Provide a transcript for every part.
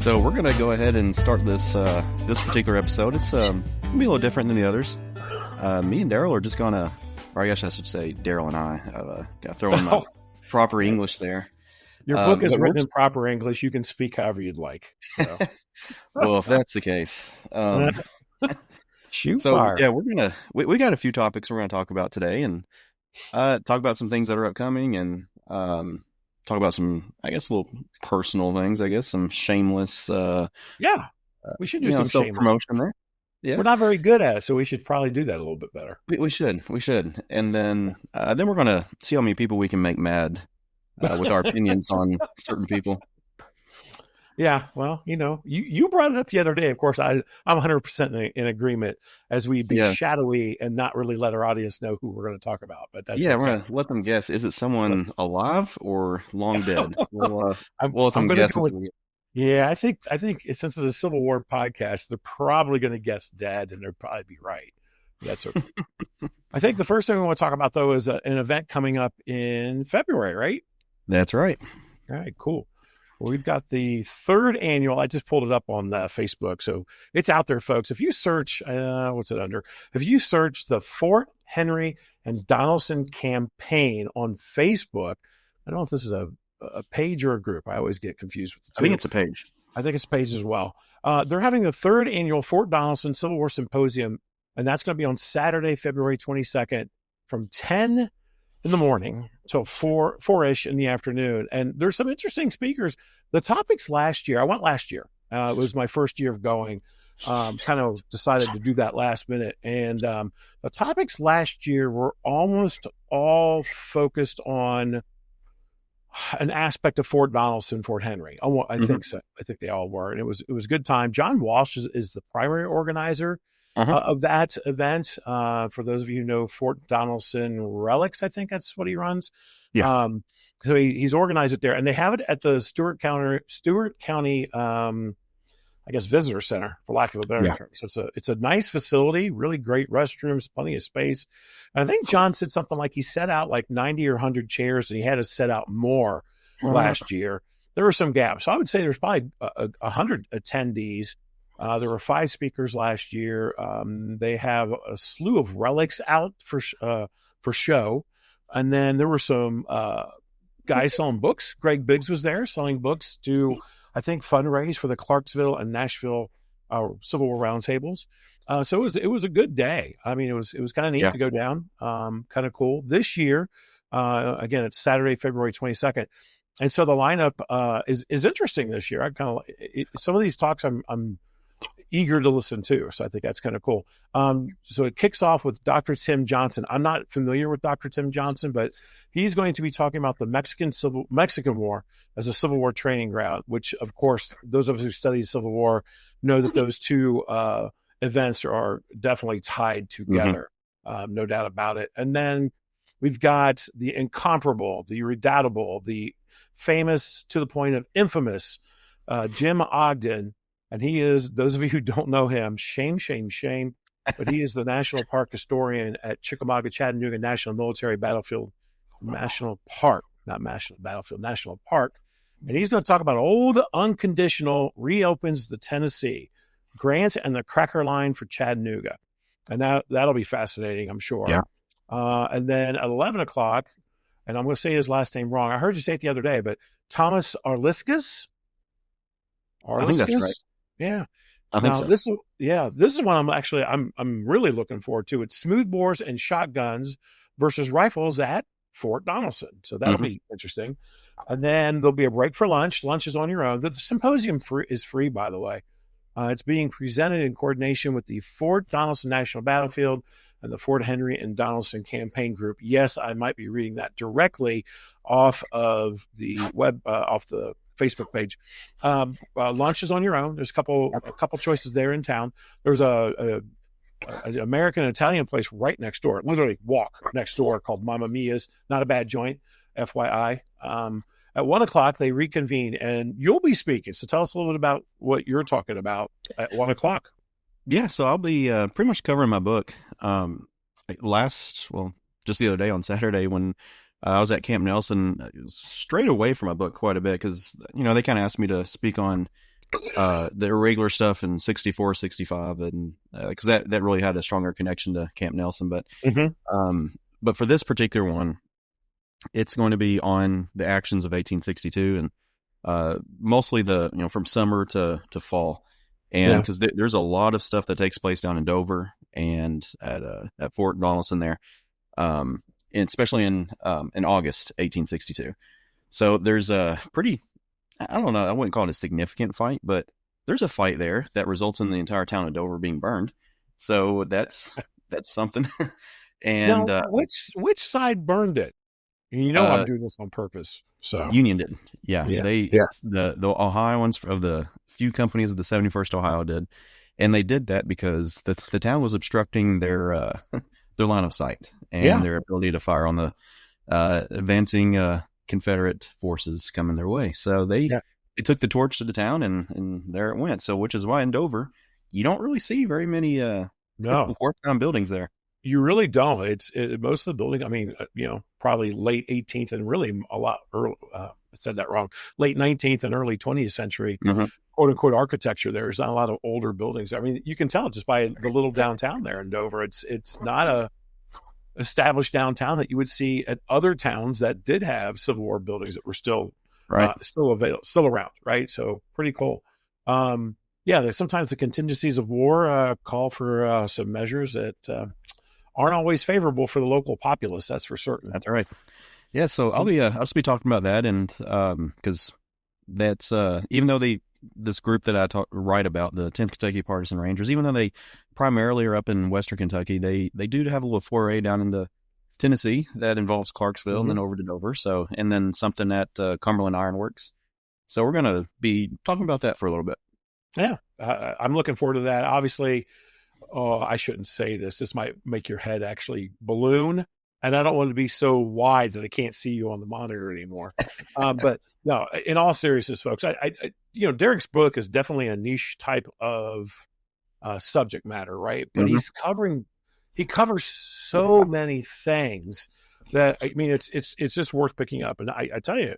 So we're going to go ahead and start this this particular episode. It's going to be a little different than the others. Me and Daryl are just going to, or I guess I should say Daryl and I, got to throw in my proper English there. Your book is written in proper English. You can speak however you'd like. So. Well, if that's the case. Shoot so, fire. Yeah, we got a few topics we're going to talk about today, and talk about some things that are upcoming, and talk about some, I guess, little personal things, I guess, some shameless. Yeah, we should do some shameless promotion there. Yeah. We're not very good at it, so we should probably do that a little bit better. We should. And then we're going to see how many people we can make mad with our opinions on certain people. Yeah, well, you brought it up the other day. Of course, I'm 100% in agreement, as we be shadowy and not really let our audience know who we're going to talk about. But that's we're going to let them guess. Is it someone alive or long dead? We'll let them guess. Yeah, I think since it's a Civil War podcast, they're probably going to guess dead, and they'll probably be right. That's okay. I think the first thing we want to talk about, though, is an event coming up in February, right? That's right. All right, cool. Well, we've got the third annual. I just pulled it up on Facebook, so it's out there, folks. If you search, what's it under? If you search the Fort Henry and Donelson campaign on Facebook, I don't know if this is a page or a group. I always get confused with the two. I think it's a page. I think it's a page as well. They're having the third annual Fort Donelson Civil War Symposium, and that's going to be on Saturday, February 22nd from 10 in the morning till 4-ish in the afternoon. And there's some interesting speakers. The topics last year, I went last year. It was my first year of going. Kind of decided to do that last minute. And the topics last year were almost all focused on an aspect of Fort Donelson, Fort Henry. I think so. I think they all were. And it was a good time. John Walsh is the primary organizer of that event. For those of you who know Fort Donelson Relics, I think that's what he runs. Yeah. So he's organized it there, and they have it at the Stewart County, I guess, visitor center, for lack of a better term. So it's a nice facility, really great restrooms, plenty of space. And I think John said something like he set out like 90 or 100 chairs, and he had to set out more last year. There were some gaps. So I would say there's probably 100 attendees. There were 5 speakers last year. They have a slew of relics out for show. And then there were some guys selling books. Greg Biggs was there selling books to, I think, fundraise for the Clarksville and Nashville Civil War roundtables. So it was a good day. I mean, it was kind of neat to go down. Kind of cool. This year, again, it's Saturday, February 22nd. And so the lineup is interesting this year. I kind of some of these talks I'm eager to listen to. So I think that's kind of cool. So it kicks off with Dr. Tim Johnson. I'm not familiar with Dr. Tim Johnson, but he's going to be talking about the Mexican War as a Civil War training ground, which, of course, those of us who study Civil War know that those two events are definitely tied together. No doubt about it. And then we've got the incomparable, the redoubtable, the famous, to the point of infamous, Jim Ogden. And he is, those of you who don't know him, shame, but he is the National Park historian at Chickamauga, Chattanooga National Park. And he's going to talk about old unconditional reopens the Tennessee, Grant and the Cracker Line for Chattanooga. And that'll be fascinating, I'm sure. Yeah. And then at 11 o'clock, and I'm going to say his last name wrong. I heard you say it the other day, but Thomas Arliskas. I think that's right. Yeah. I think so. This is one I'm really looking forward to. It's smoothbores and shotguns versus rifles at Fort Donelson. So that'll be interesting. And then there'll be a break for lunch. Lunch is on your own. The symposium is free, by the way. It's being presented in coordination with the Fort Donelson National Battlefield and the Fort Henry and Donelson Campaign Group. Yes, I might be reading that directly off of the off the Facebook page. Lunch is on your own. There's a couple choices there in town. There's an American Italian place right next door, literally walk next door, called Mamma Mia's. Not a bad joint, FYI. At 1 o'clock, they reconvene, and you'll be speaking. So tell us a little bit about what you're talking about at 1 o'clock. Yeah, so I'll be pretty much covering my book. Just the other day on Saturday when I was at Camp Nelson, strayed away from my book quite a bit because, they kind of asked me to speak on the irregular stuff in 64, 65, and because that really had a stronger connection to Camp Nelson. But for this particular one, it's going to be on the actions of 1862 and mostly from summer to fall. And because there's a lot of stuff that takes place down in Dover and at Fort Donelson there, and especially in August 1862. So there's a pretty, I don't know, I wouldn't call it a significant fight, but there's a fight there that results in the entire town of Dover being burned. So that's something. And now, which side burned it? I'm doing this on purpose. So Union did. The Ohioans of the few companies of the 71st Ohio did. And they did that because the town was obstructing their line of sight and their ability to fire on the advancing Confederate forces coming their way. So they took the torch to the town and there it went. So which is why in Dover, you don't really see very many wartime buildings there. You really don't. Most of the building, I mean, probably late 18th and really a lot early, I said that wrong, late 19th and early 20th century, quote unquote, architecture. There's not a lot of older buildings. I mean, you can tell just by the little downtown there in Dover. It's not a established downtown that you would see at other towns that did have Civil War buildings that were still around. Right. So pretty cool. There's sometimes the contingencies of war call for some measures that aren't always favorable for the local populace. That's for certain. That's right. Yeah. So I'll just be talking about that. And, cause that's, even though this group that I write about, the 10th Kentucky Partisan Rangers, even though they primarily are up in Western Kentucky, they do have a little foray down into Tennessee that involves Clarksville and then over to Dover. So, and then something at Cumberland Iron Works. So we're going to be talking about that for a little bit. Yeah. I'm looking forward to that. Obviously, I shouldn't say this. This might make your head actually balloon. And I don't want to be so wide that I can't see you on the monitor anymore. But no, in all seriousness, folks, Derrick's book is definitely a niche type of subject matter, right? But he covers so many things that, I mean, it's just worth picking up. And I tell you,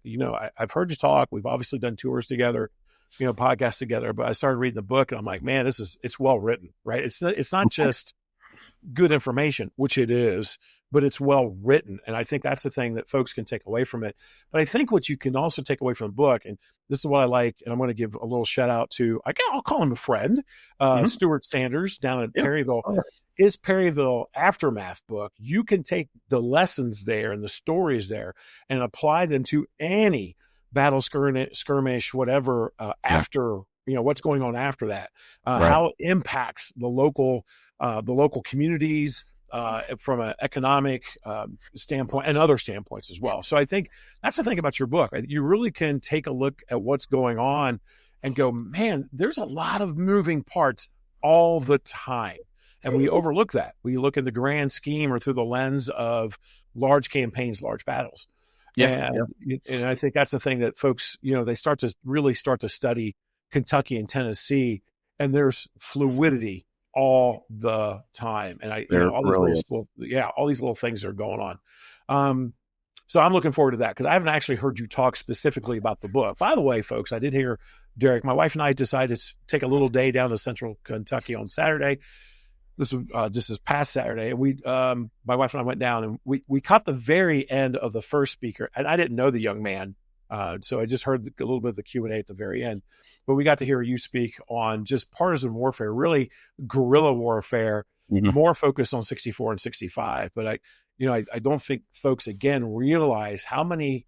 I've heard you talk. We've obviously done tours together, podcasts together, but I started reading the book and I'm like, man, it's well written, right? It's not just good information, which it is, but it's well written. And I think that's the thing that folks can take away from it. But I think what you can also take away from the book, and this is what I like, and I'm going to give a little shout out to, I'll call him a friend, Stuart Sanders down at Perryville. His Perryville Aftermath book, you can take the lessons there and the stories there and apply them to any battle, skirmish, whatever, after, what's going on after that, how it impacts the local communities, from an economic standpoint and other standpoints as well. So I think that's the thing about your book. You really can take a look at what's going on and go, man, there's a lot of moving parts all the time. And we overlook that. We look at the grand scheme or through the lens of large campaigns, large battles. And I think that's the thing that folks, they start to study Kentucky and Tennessee, and there's fluidity all the time. And all these little things are going on. So I'm looking forward to that because I haven't actually heard you talk specifically about the book. By the way, folks, I did hear Derrick. My wife and I decided to take a little day down to Central Kentucky on Saturday. This was just this past Saturday, and my wife and I went down, and we caught the very end of the first speaker, and I didn't know the young man, so I just heard a little bit of the Q&A at the very end. But we got to hear you speak on just partisan warfare, really guerrilla warfare, more focused on 64 and 65. But I don't think folks again realize how many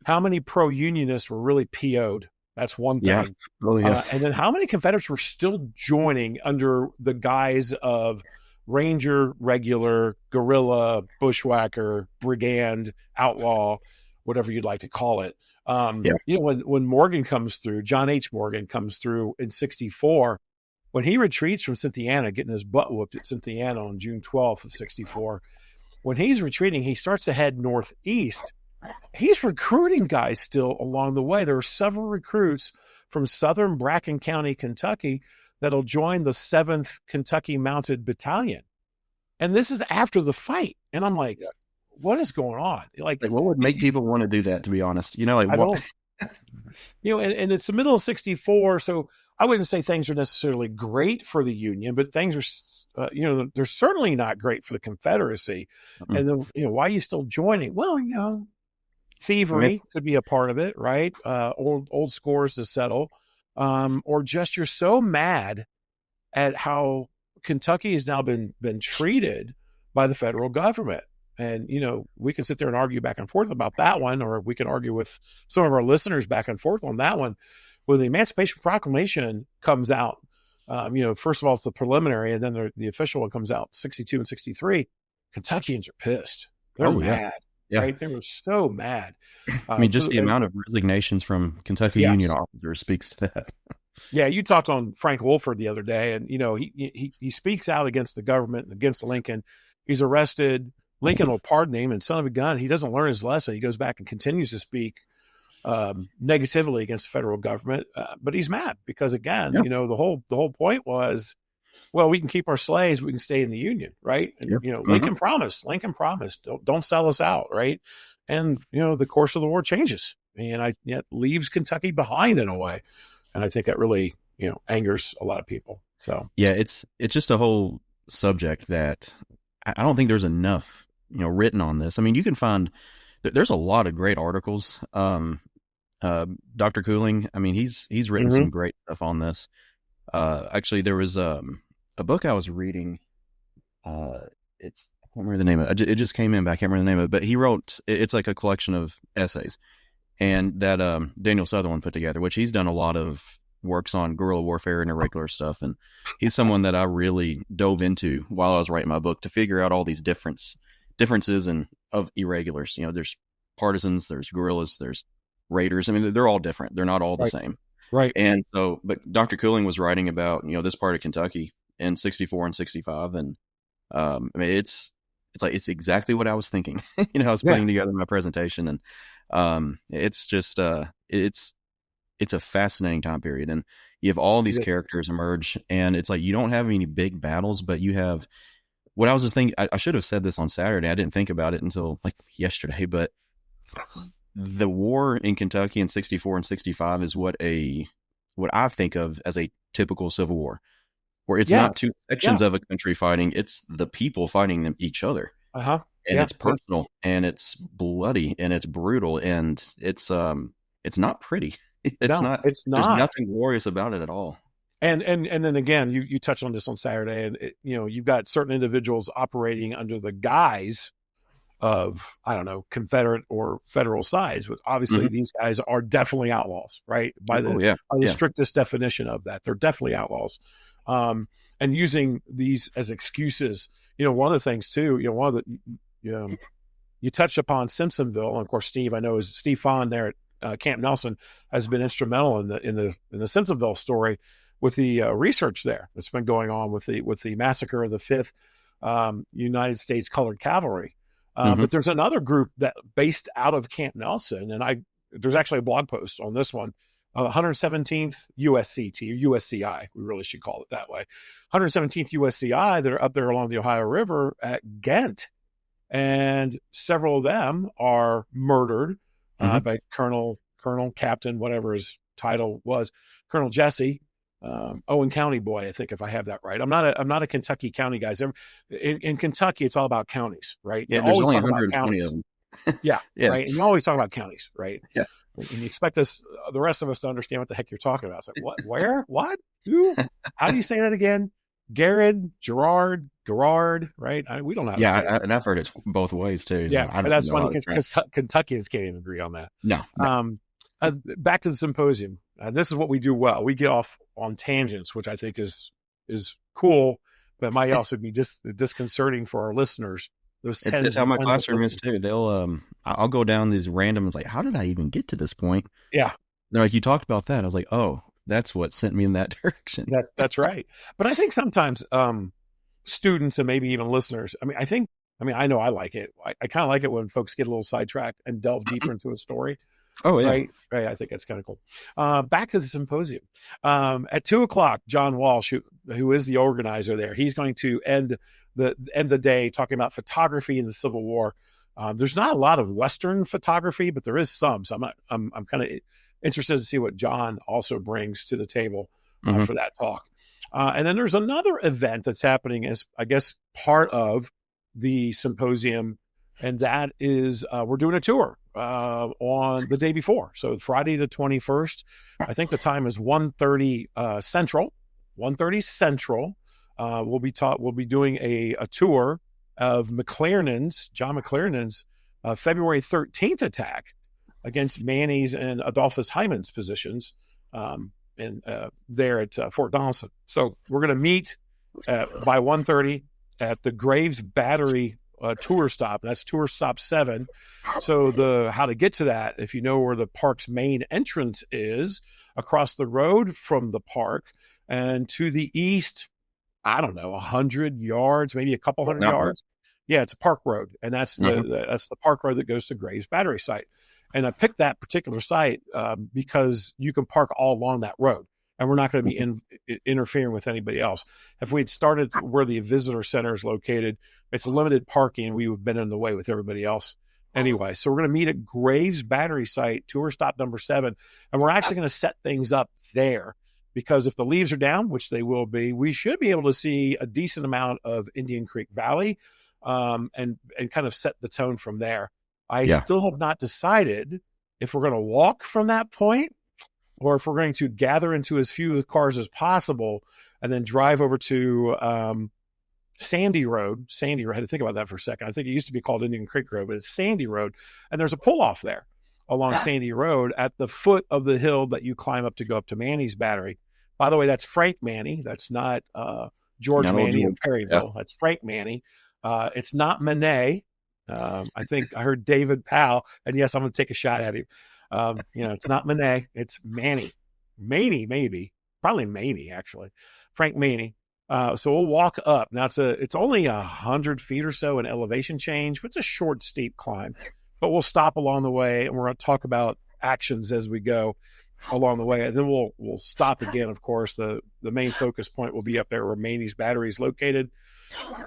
pro-unionists were really PO'd. That's one thing. Yeah. Oh, yeah. And then how many Confederates were still joining under the guise of Ranger, regular, guerrilla, bushwhacker, brigand, outlaw, whatever you'd like to call it. When Morgan comes through, John H. Morgan comes through in 64, when he retreats from Cynthiana, getting his butt whooped at Cynthiana on June 12th of 64, when he's retreating, he starts to head northeast. He's recruiting guys still along the way. There are several recruits from southern Bracken County, Kentucky, that'll join the 7th Kentucky Mounted Battalion. And this is after the fight. And I'm like, what is going on? Like, what would make people want to do that, to be honest? And it's the middle of 64. So I wouldn't say things are necessarily great for the Union, but things are, they're certainly not great for the Confederacy. Mm. And then, why are you still joining? Well, thievery could be a part of it, right? Old scores to settle. Or just you're so mad at how Kentucky has now been treated by the federal government. And, we can sit there and argue back and forth about that one, or we can argue with some of our listeners back and forth on that one. When the Emancipation Proclamation comes out, first of all, it's the preliminary, and then the official one comes out, 62 and 63. Kentuckians are pissed. They're mad. Yeah. Right? They were so mad. I mean, just the amount of resignations from Kentucky Union officers speaks to that. Yeah, you talked on Frank Wolford the other day, and he speaks out against the government and against Lincoln. He's arrested. Lincoln will pardon him, and son of a gun, he doesn't learn his lesson. He goes back and continues to speak negatively against the federal government, but he's mad because, again, the whole point was, well, we can keep our slaves, we can stay in the Union, right? And, Lincoln promised, don't sell us out, right? And the course of the war changes, and it leaves Kentucky behind in a way, and I think that really angers a lot of people. So yeah, it's just a whole subject that I don't think there's enough written on this. I mean, you can find there's a lot of great articles. Dr. Cooling, I mean, he's written some great stuff on this. Actually, there was a book I was reading. I can't remember the name of it. It just came in, but I can't remember the name of it. But he wrote, it's like a collection of essays, and that Daniel Sutherland put together, which he's done a lot of works on guerrilla warfare and irregular stuff. And he's someone that I really dove into while I was writing my book to figure out all these differences of irregulars. There's partisans, there's guerrillas, there's raiders. I mean, they're all different. They're not all the same. Right. And so, but Dr. Cooling was writing about, this part of Kentucky in 64 and 65. And, I mean, it's exactly what I was thinking, I was putting together my presentation, and, it's just, it's a fascinating time period, and you have all these characters emerge, and it's like you don't have any big battles, but you have what I was just thinking. I should have said this on Saturday. I didn't think about it until like yesterday, but the war in Kentucky in 64 and 65 is what I think of as a typical Civil War, where it's not two sections of a country fighting. It's the people fighting each other. And it's personal, and it's bloody, and it's brutal, and it's not pretty. It's not. There's nothing glorious about it at all. And then again, you touched on this on Saturday, and you've got certain individuals operating under the guise of, I don't know, Confederate or federal sides. But obviously, these guys are definitely outlaws, right? By the strictest definition of that, they're definitely outlaws. And using these as excuses. One of the things too. You touched upon Simpsonville, and of course, Steve Fahn there at Camp Nelson has been instrumental in the Simpsonville story with the research there that's been going on with the massacre of the 5th United States Colored Cavalry. But there's another group that based out of Camp Nelson, and there's actually a blog post on this one, 117th USCT or USCI, we really should call it that way, 117th USCI that are up there along the Ohio River at Ghent, and several of them are murdered by Colonel, Captain, whatever his title was, Colonel Jesse, Owen County boy, I think, if I have that right. I'm not a Kentucky county guy. In Kentucky, it's all about counties, right? Yeah, there's only 120 of them. Yeah, right. And you always talk about counties, right? Yeah. And you expect the rest of us to understand what the heck you're talking about. It's like, what, where, what, who? How do you say that again? Garrett, Gerard, right? We don't know how to say it. And I've heard it both ways too. Yeah, and that's funny because Kentuckians can't even agree on that. No. Back to the symposium. This is what we do well. We get off on tangents, which I think is cool, but might also be disconcerting for our listeners. It's how my classroom is too. They'll I'll go down these random, like, how did I even get to this point? Yeah. They're like, you talked about that. I was like, oh, that's what sent me in that direction. That's right. But I think sometimes students and maybe even listeners, I know I like it. I kind of like it when folks get a little sidetracked and delve deeper into a story. Oh, yeah. Right. I think that's kind of cool. Back to the symposium. At 2:00, John Walsh, who is the organizer there, he's going to end the day talking about photography in the Civil War. There's not a lot of Western photography, but there is some. So I'm kind of interested to see what John also brings to the table Mm-hmm. for that talk. And then there's another event that's happening as, I guess, part of the symposium, and that is we're doing a tour on the day before. So Friday the 21st, I think the time is 1:30 Central. 1:30 Central. We'll be doing a tour of John McClernand's February 13th attack against Manny's and Adolphus Hyman's positions there at Fort Donelson. So we're going to meet by 1:30 at the Graves Battery tour stop. That's tour stop 7. So how to get to that, if you know where the park's main entrance is, across the road from the park and to the east, I don't know, 100 yards, maybe a couple hundred yards. Yeah, it's a park road, and that's the park road that goes to Graves Battery site. And I picked that particular site because you can park all along that road, and we're not going to be interfering with anybody else. If we had started where the visitor center is located, it's limited parking. We would have been in the way with everybody else anyway. So we're going to meet at Graves Battery site, tour stop number 7, and we're actually going to set things up there because if the leaves are down, which they will be, we should be able to see a decent amount of Indian Creek Valley and kind of set the tone from there. I still have not decided if we're going to walk from that point or if we're going to gather into as few cars as possible and then drive over to Sandy Road. I had to think about that for a second. I think it used to be called Indian Creek Road, but it's Sandy Road. And there's a pull-off there along Sandy Road at the foot of the hill that you climb up to go up to Manny's Battery. By the way, that's Frank Manny. That's not George Manny of Perryville. That's Frank Manny. It's not Manet. I think I heard David Powell, and yes, I'm going to take a shot at him. It's not Manet. It's Manny. Maybe. Probably Manny, actually. Frank Manny. So we'll walk up. Now, it's only 100 feet or so in elevation change, but it's a short, steep climb. But we'll stop along the way, and we're going to talk about actions as we go along the way. And then we'll stop again, of course. The main focus point will be up there where Manny's Battery is located.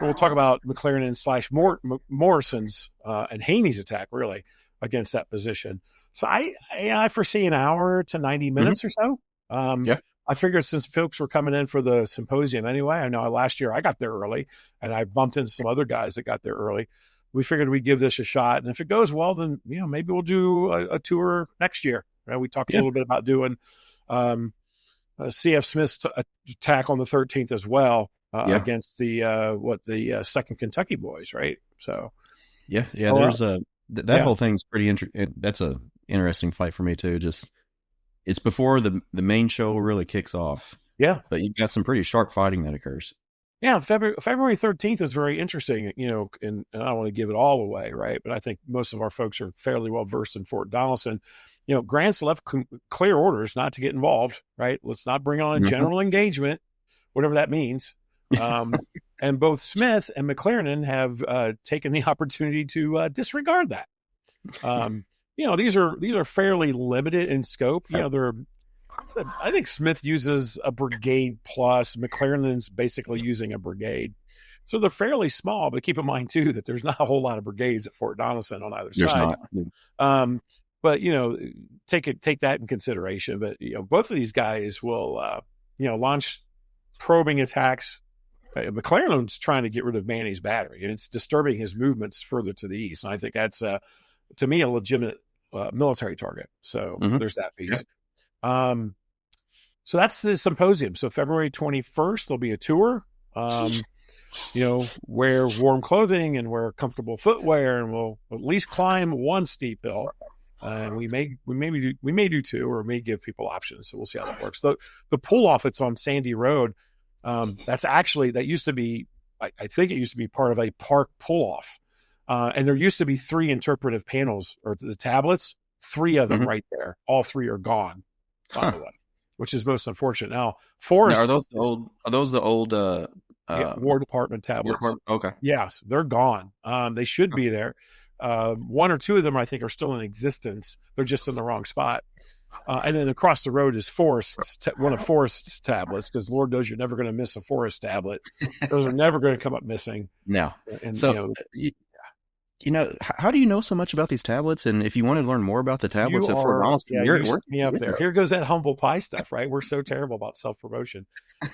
We'll talk about McClernand / Morrison's and Haney's attack, really, against that position. So I foresee an hour to 90 minutes or so. I figured since folks were coming in for the symposium anyway, I know last year I got there early, and I bumped into some other guys that got there early. We figured we'd give this a shot, and if it goes well, then maybe we'll do a tour next year. Right? We talked a little bit about doing C.F. Smith's attack on the 13th as well. Against the 2nd Kentucky boys, right? So, there's that whole thing's pretty interesting. That's a interesting fight for me too. Just it's before the main show really kicks off. Yeah, but you've got some pretty sharp fighting that occurs. Yeah, February 13th is very interesting. And I don't want to give it all away, right? But I think most of our folks are fairly well versed in Fort Donelson. Grant's left clear orders not to get involved, right? Let's not bring on a general engagement, whatever that means. And both Smith and McClernand have taken the opportunity to disregard that. These are fairly limited in scope. I think Smith uses a brigade plus. McClernand's basically using a brigade. So they're fairly small, but keep in mind, too, that there's not a whole lot of brigades at Fort Donelson on either side. Not. But, take that in consideration. But, both of these guys will, launch probing attacks. McClernand's trying to get rid of Manny's Battery, and it's disturbing his movements further to the east. And I think that's, to me, a legitimate military target. So there's that piece. Yeah. So that's the symposium. So February 21st, there'll be a tour. Wear warm clothing and wear comfortable footwear, and we'll at least climb one steep hill. And we may do 2, or may give people options. So we'll see how that works. The pull off, it's on Sandy Road. That used to be, I think it used to be part of a park pull off. And there used to be 3 interpretive panels, or the tablets, 3 of them right there. All 3 are gone, by the way, which is most unfortunate. Now, Forrest, are those the old War Department tablets? Okay. Yes, they're gone. They should be there. 1 or 2 of them, I think, are still in existence. They're just in the wrong spot. And then across the road is one of Forrest's tablets, because Lord knows you're never going to miss a Forrest tablet. Those are never going to come up missing. No. And, How do you know so much about these tablets? And if you want to learn more about the tablets You at Fort are, Donelson, yeah, where you set me up there. Here goes that humble pie stuff, right? We're so terrible about self-promotion.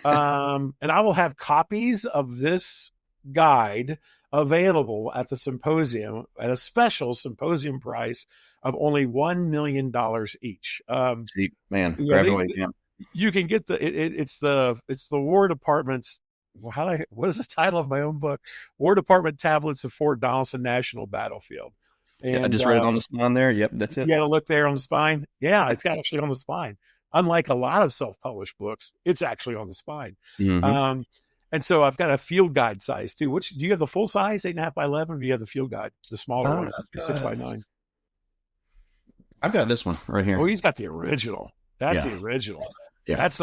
And I will have copies of this guide available at the symposium at a special symposium price of only $1 million each. Man, Yeah, grab it away, man. you can get it's the War Department's. Well, what is the title of my own book? War Department Tablets of Fort Donelson National Battlefield. Yeah, I And just read it on the spine there. Yep, that's it. you got to look there on the spine. Yeah, it's got actually on the spine. Unlike a lot of self-published books, it's actually on the spine. Mm-hmm. And so I've got a field guide size too. Which do you have the full size, 8.5 by 11, or do you have the field guide, the smaller one, 6 by 9? I've got this one right here. Oh, he's got the original. That's the original. Yeah. That's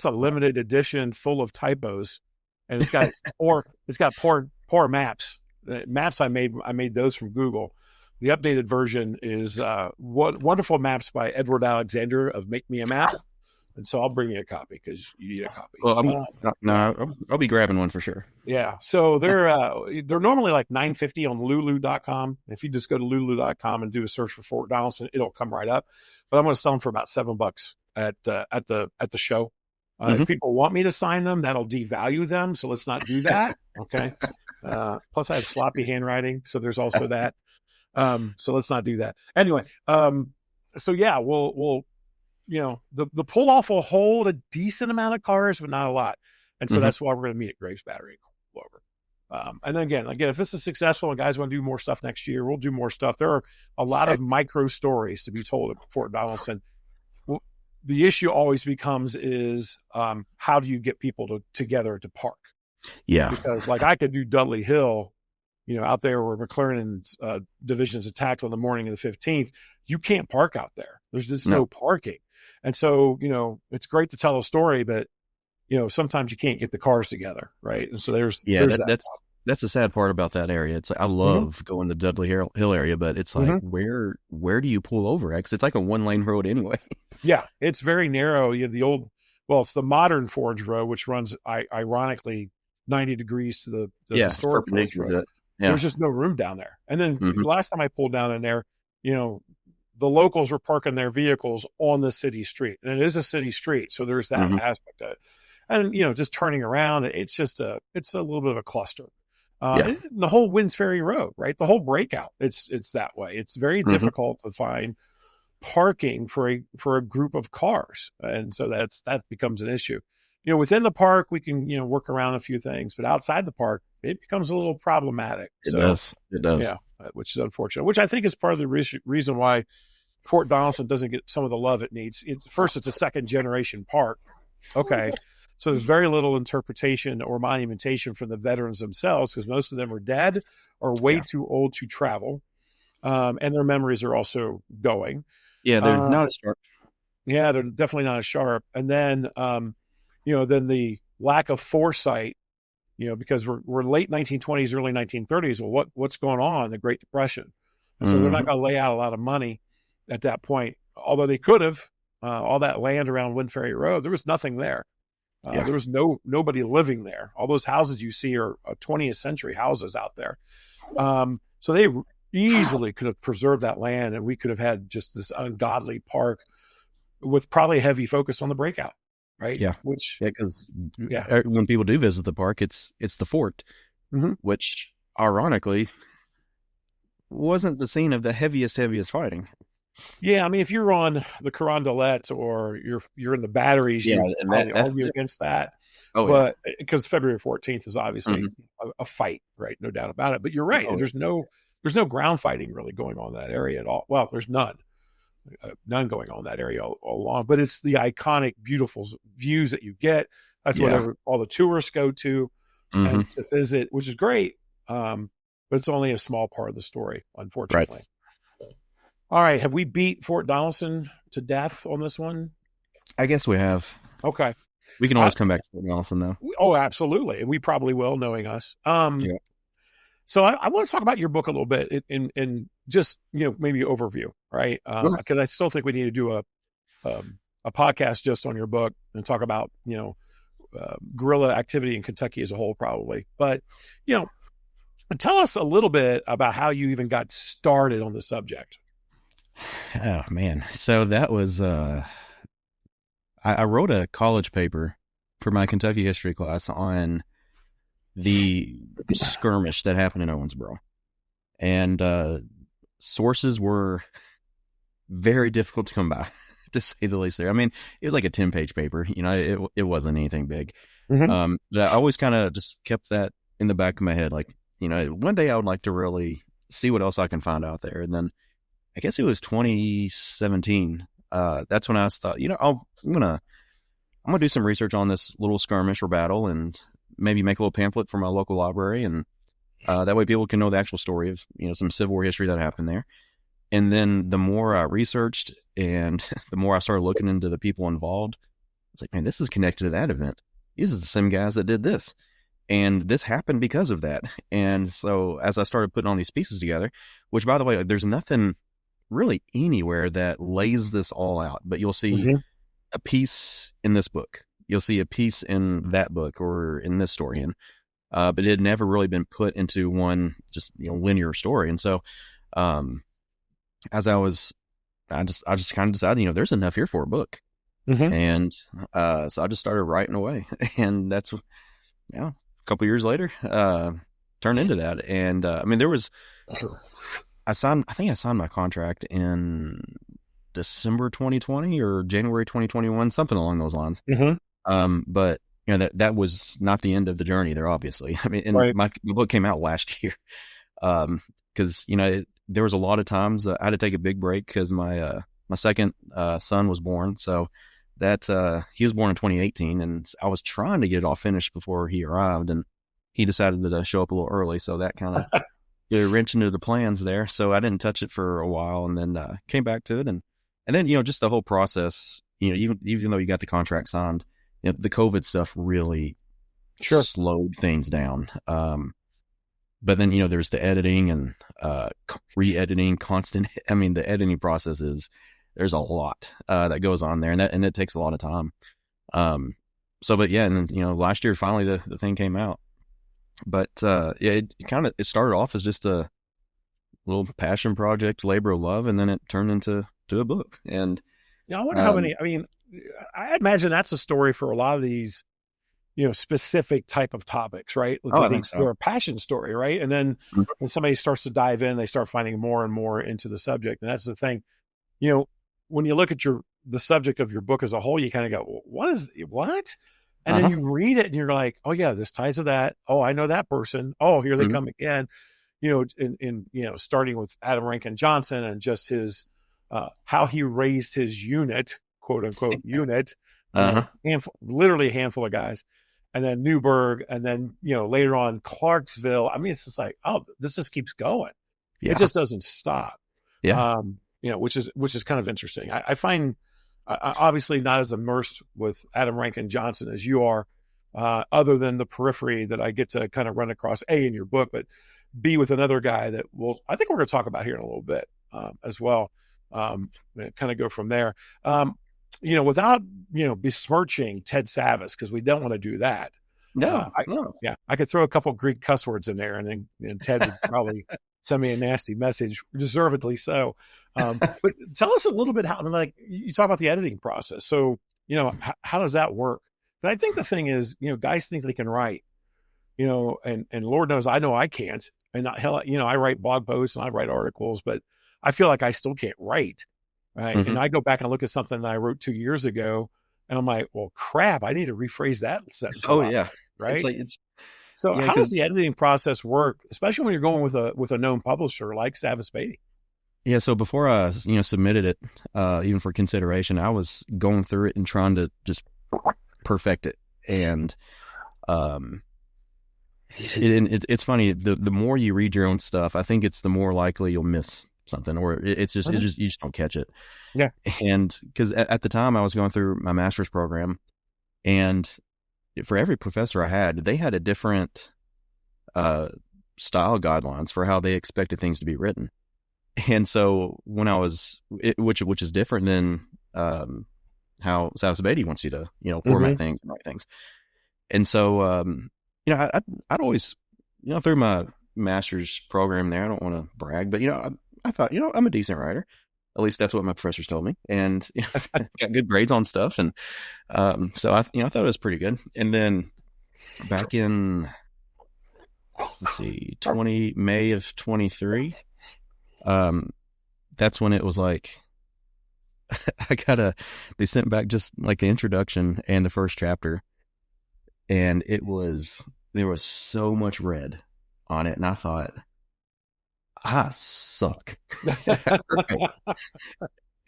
a limited edition full of typos, and it's got poor maps. Maps I made those from Google. The updated version is wonderful maps by Edward Alexander of Make Me a Map, and so I'll bring you a copy because you need a copy. Well, I'll be grabbing one for sure. Yeah, so they're normally like $9.50 on Lulu.com. If you just go to Lulu.com and do a search for Fort Donelson, it'll come right up. But I'm going to sell them for about $7 at the show. If people want me to sign them, that'll devalue them. So let's not do that. Okay. Plus, I have sloppy handwriting, so there's also that. So let's not do that. Anyway, so yeah, we'll the pull off will hold a decent amount of cars, but not a lot. And so that's why we're going to meet at Graves Battery over. And then again, if this is successful and guys want to do more stuff next year, we'll do more stuff. There are a lot of micro stories to be told at Fort Donelson. Well, the issue always becomes is how do you get people together to park? Yeah. Because I could do Dudley Hill, out there where McClernand's division's attacked on the morning of the 15th, you can't park out there. There's just no parking. And so, it's great to tell a story, but, sometimes you can't get the cars together. Right. And so there's that's the sad part about that area. It's I love going to Dudley Hill area, but it's like, where do you pull over? Because it's like a 1-lane road anyway. Yeah. It's very narrow. You have it's the modern Forge Road, which runs ironically 90 degrees to the historic Forge Road. Yeah. There's just no room down there. And then last time I pulled down in there, the locals were parking their vehicles on the city street, and it is a city street. So there's that aspect of it. And, just turning around, it's a little bit of a cluster. The whole Winds Ferry Road, right? The whole breakout, it's that way. It's very difficult to find parking for a group of cars. And so that becomes an issue. Within the park, we can, work around a few things, but outside the park, it becomes a little problematic. It does. Yeah. Which is unfortunate, which I think is part of the reason why Fort Donelson doesn't get some of the love it needs. First, it's a second generation park. Okay. So there's very little interpretation or monumentation from the veterans themselves, because most of them are dead or way too old to travel. And their memories are also going. Yeah. They're not as sharp. Yeah. They're definitely not as sharp. And then, then the lack of foresight, because we're late 1920s, early 1930s. Well, what's going on? The Great Depression. And so they're not going to lay out a lot of money at that point, although they could have. All that land around Wind Ferry Road, there was nothing there. There was nobody living there. All those houses you see are 20th century houses out there. So they easily could have preserved that land, and we could have had just this ungodly park with probably a heavy focus on the breakout. Right. Yeah. Because when people do visit the park, it's the fort, which ironically wasn't the scene of the heaviest fighting. Yeah. I mean, if you're on the Carondelet or you're in the batteries, you probably argue against that. Oh, but because February 14th is obviously a fight, right? No doubt about it. But you're right. There's no ground fighting really going on in that area at all. Well, there's none going on in that area all along, but it's the iconic, beautiful views that you get. That's what all the tourists go to and to visit, which is great. But it's only a small part of the story, unfortunately. Right. All right. Have we beat Fort Donelson to death on this one? I guess we have. Okay. We can always come back to Fort Donelson, though. Oh, absolutely. And we probably will, knowing us. So I want to talk about your book a little bit in just, maybe overview, right? Because I still think we need to do a podcast just on your book and talk about, guerrilla activity in Kentucky as a whole, probably. But, Tell us a little bit about how you even got started on the subject. Oh man. So that was, I wrote a college paper for my Kentucky history class on the skirmish that happened in Owensboro. And, sources were very difficult to come by, to say the least there. I mean, it was like a 10-page paper, it wasn't anything big. Mm-hmm. But I always kind of just kept that in the back of my head. Like, one day I would like to really see what else I can find out there. And then I guess it was 2017. That's when I thought, I'm gonna do some research on this little skirmish or battle, and maybe make a little pamphlet for my local library, and that way people can know the actual story of some Civil War history that happened there. And then the more I researched, and the more I started looking into the people involved, it's like, man, this is connected to that event. These are the same guys that did this, and this happened because of that. And so as I started putting all these pieces together, which, by the way, there's nothing really anywhere that lays this all out, but you'll see a piece in this book, you'll see a piece in that book, or in this story, and but it had never really been put into one just linear story. And so as I just kind of decided, there's enough here for a book. And so I just started writing away, and that's a couple years later turned into that. And I mean, there was I think I signed my contract in December 2020 or January 2021, something along those lines. But that was not the end of the journey there, obviously. I mean, and Right. my book came out last year. Because there was a lot of times I had to take a big break because my second son was born. So that he was born in 2018, and I was trying to get it all finished before he arrived, and he decided to show up a little early. So that kind of threw a wrench into the plans there. So I didn't touch it for a while, and then came back to it, and then just the whole process. Even though you got the contract signed, the COVID stuff really slowed things down. But then, there's the editing and re-editing, constant. I mean, the editing process there's a lot that goes on there, and it takes a lot of time. But yeah, and then, last year, finally, the thing came out. But it started off as just a little passion project, labor of love, and then it turned into a book. And I wonder how many, I mean, I imagine that's a story for a lot of these specific type of topics, right? I think so. They're a passion story, right? And then when somebody starts to dive in, they start finding more and more into the subject. And that's the thing, when you look at the subject of your book as a whole, you kind of go, what? And then you read it and you're like, oh yeah, this ties to that. Oh, I know that person. Oh, here they come again. Starting with Adam Rankin Johnson and just his, how he raised his unit, quote unquote unit, literally a handful of guys. And then Newburgh, and then, later on Clarksville. I mean, it's just like, oh, this just keeps going. Yeah. It just doesn't stop. Yeah. Which is kind of interesting. I find, obviously not as immersed with Adam Rankin Johnson as you are, other than the periphery that I get to kind of run across, A, in your book, but B, with another guy that I think we're going to talk about here in a little bit, as well. Kind of go from there. Without, besmirching Ted Savas, because we don't want to do that. No. I could throw a couple Greek cuss words in there, and then Ted would probably send me a nasty message, deservedly so. But tell us a little bit how, like, you talk about the editing process. So, how does that work? But I think the thing is, guys think they can write, and Lord knows I can't. And I write blog posts and I write articles, but I feel like I still can't write. Right. And I go back and look at something that I wrote 2 years ago, and I'm like, well, crap, I need to rephrase that sentence. Yeah. Right. How does the editing process work, especially when you're going with a known publisher like Savas Beatty? Yeah. So before I, submitted it, even for consideration, I was going through it and trying to just perfect it. And, it's funny. The more you read your own stuff, I think it's the more likely you'll miss something, or you just don't catch it. Yeah. And because at the time I was going through my master's program, and for every professor I had, they had a different style guidelines for how they expected things to be written. And so when I was, which is different than how Savas Beatty wants you to, format things and write things. And so, I'd always, through my master's program there. I don't want to brag, but I thought, I'm a decent writer. At least that's what my professors told me, and got good grades on stuff. And so I thought it was pretty good. And then back in, let's see, May of 23, that's when it was like, they sent back just like the introduction and the first chapter, and there was so much red on it, and I thought, I suck.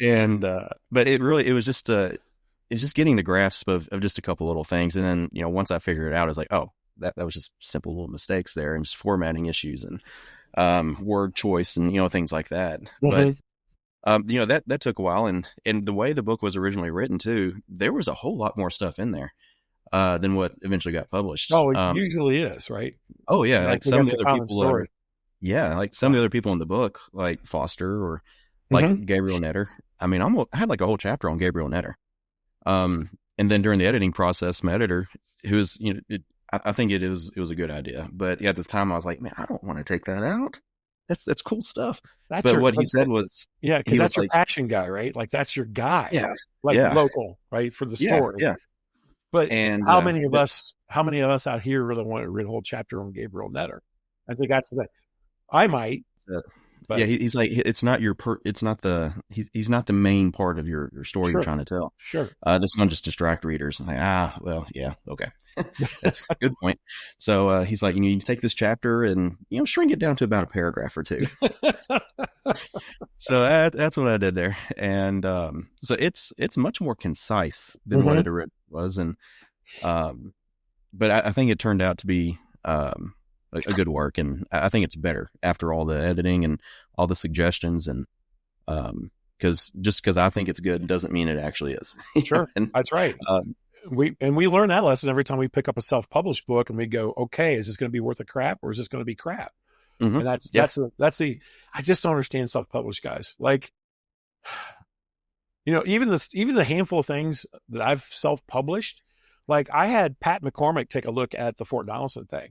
And but it was just getting the grasp of just a couple little things, and then once I figured it out, I was like, oh, that was just simple little mistakes there, and just formatting issues and word choice and things like that. Mm-hmm. But that took a while, and the way the book was originally written too, there was a whole lot more stuff in there than what eventually got published. Oh, it usually is, right? Oh yeah, like some of the other people story. Some of the other people in the book, like Foster or like Gabriel Netter. I mean, I had like a whole chapter on Gabriel Netter. And then during the editing process, my editor, who was, I think it was a good idea, but at this time I was like, man, I don't want to take that out. That's cool stuff. He said was, because that's your passion guy, right? Like that's your guy, local, right, for the story. Yeah. But how many of us out here really want to read a whole chapter on Gabriel Netter? I think that's the thing. I might. But he's like, he's not the main part of your story you're trying to tell. Sure. This is going to just distract readers. I'm like, well, yeah, okay. That's a good point. So he's like, you need to take this chapter and, shrink it down to about a paragraph or two. So that's what I did there. And so it's much more concise than what it originally was. And but I think it turned out to be a good work, and I think it's better after all the editing and all the suggestions, and because I think it's good doesn't mean it actually is. Sure. That's right. We learn that lesson every time we pick up a self-published book, and we go, okay, is this going to be worth a crap, or is this going to be crap? Mm-hmm. And that's the I just don't understand self-published guys. Like, even the handful of things that I've self-published, like I had Pat McCormick take a look at the Fort Donelson thing.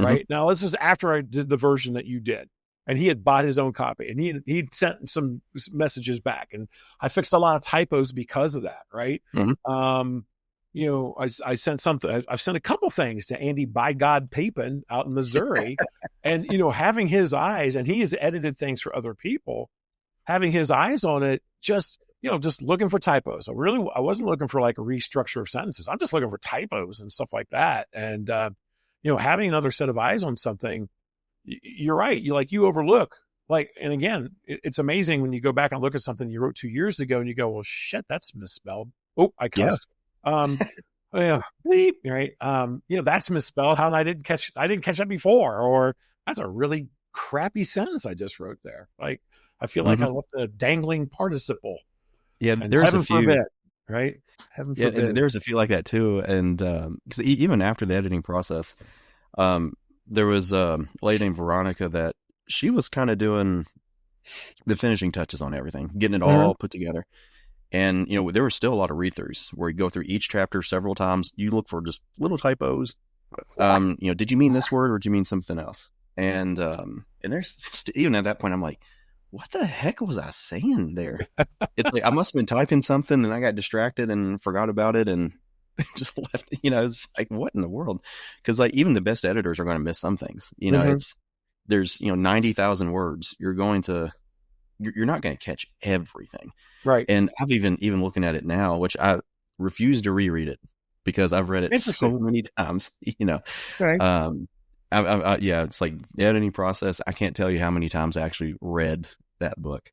Right. Now, this is after I did the version that you did, and he had bought his own copy, and he'd sent some messages back, and I fixed a lot of typos because of that. Right. I sent something, I've sent a couple things to Andy by God Papin out in Missouri, and, having his eyes, and he has edited things for other people, having his eyes on it, just looking for typos. I wasn't looking for like a restructure of sentences. I'm just looking for typos and stuff like that. And, having another set of eyes on something, you're right. You overlook, like, and again, it's amazing when you go back and look at something you wrote 2 years ago and you go, well, shit, that's misspelled. Oh, I cussed. Yeah. Bleep, right. That's misspelled. How I didn't catch that before, or that's a really crappy sentence I just wrote there. Like, I feel like I left a dangling participle. Yeah. There's a few, forbid, right? Heaven forbid. And there's a few like that too. And, cause even after the editing process, there was a lady named Veronica that she was kind of doing the finishing touches on everything, getting it all put together. And, there were still a lot of read-throughs where you go through each chapter several times. You look for just little typos. Did you mean this word or did you mean something else? And there's even at that point, I'm like, what the heck was I saying there? It's like, I must have been typing something and I got distracted and forgot about it and just left, it's like, what in the world? Cause like even the best editors are going to miss some things, there's, 90,000 words. You're not going to catch everything. Right. And I've even looking at it now, which I refuse to reread it because I've read it so many times, Right. It's like the editing process. I can't tell you how many times I actually read that book.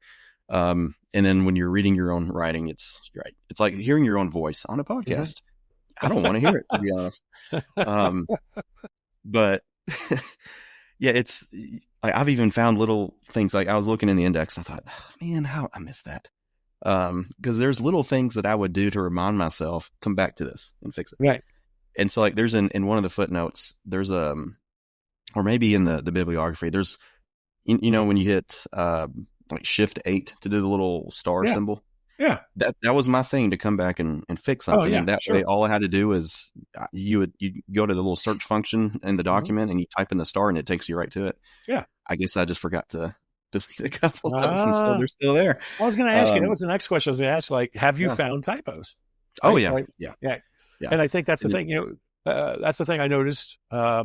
And then when you're reading your own writing, it's right. It's like hearing your own voice on a podcast. I don't want to hear it, to be honest. But yeah, it's like I've even found little things. Like I was looking in the index, I thought, oh, man, how I missed that. Because there's little things that I would do to remind myself, come back to this and fix it. Right. And so like there's in one of the footnotes, there's or maybe in the bibliography, there's when you hit like Shift 8 to do the little star symbol, That was my thing, to come back and fix something. And that way, all I had to do is you go to the little search function in the document and you type in the star and it takes you right to it. Yeah. I guess I just forgot to a couple of those, and so they're still there. I was going to ask you, that was the next question I was going to ask, like, have you found typos? Right? Oh, yeah. And I think that's the thing, that's the thing I noticed. I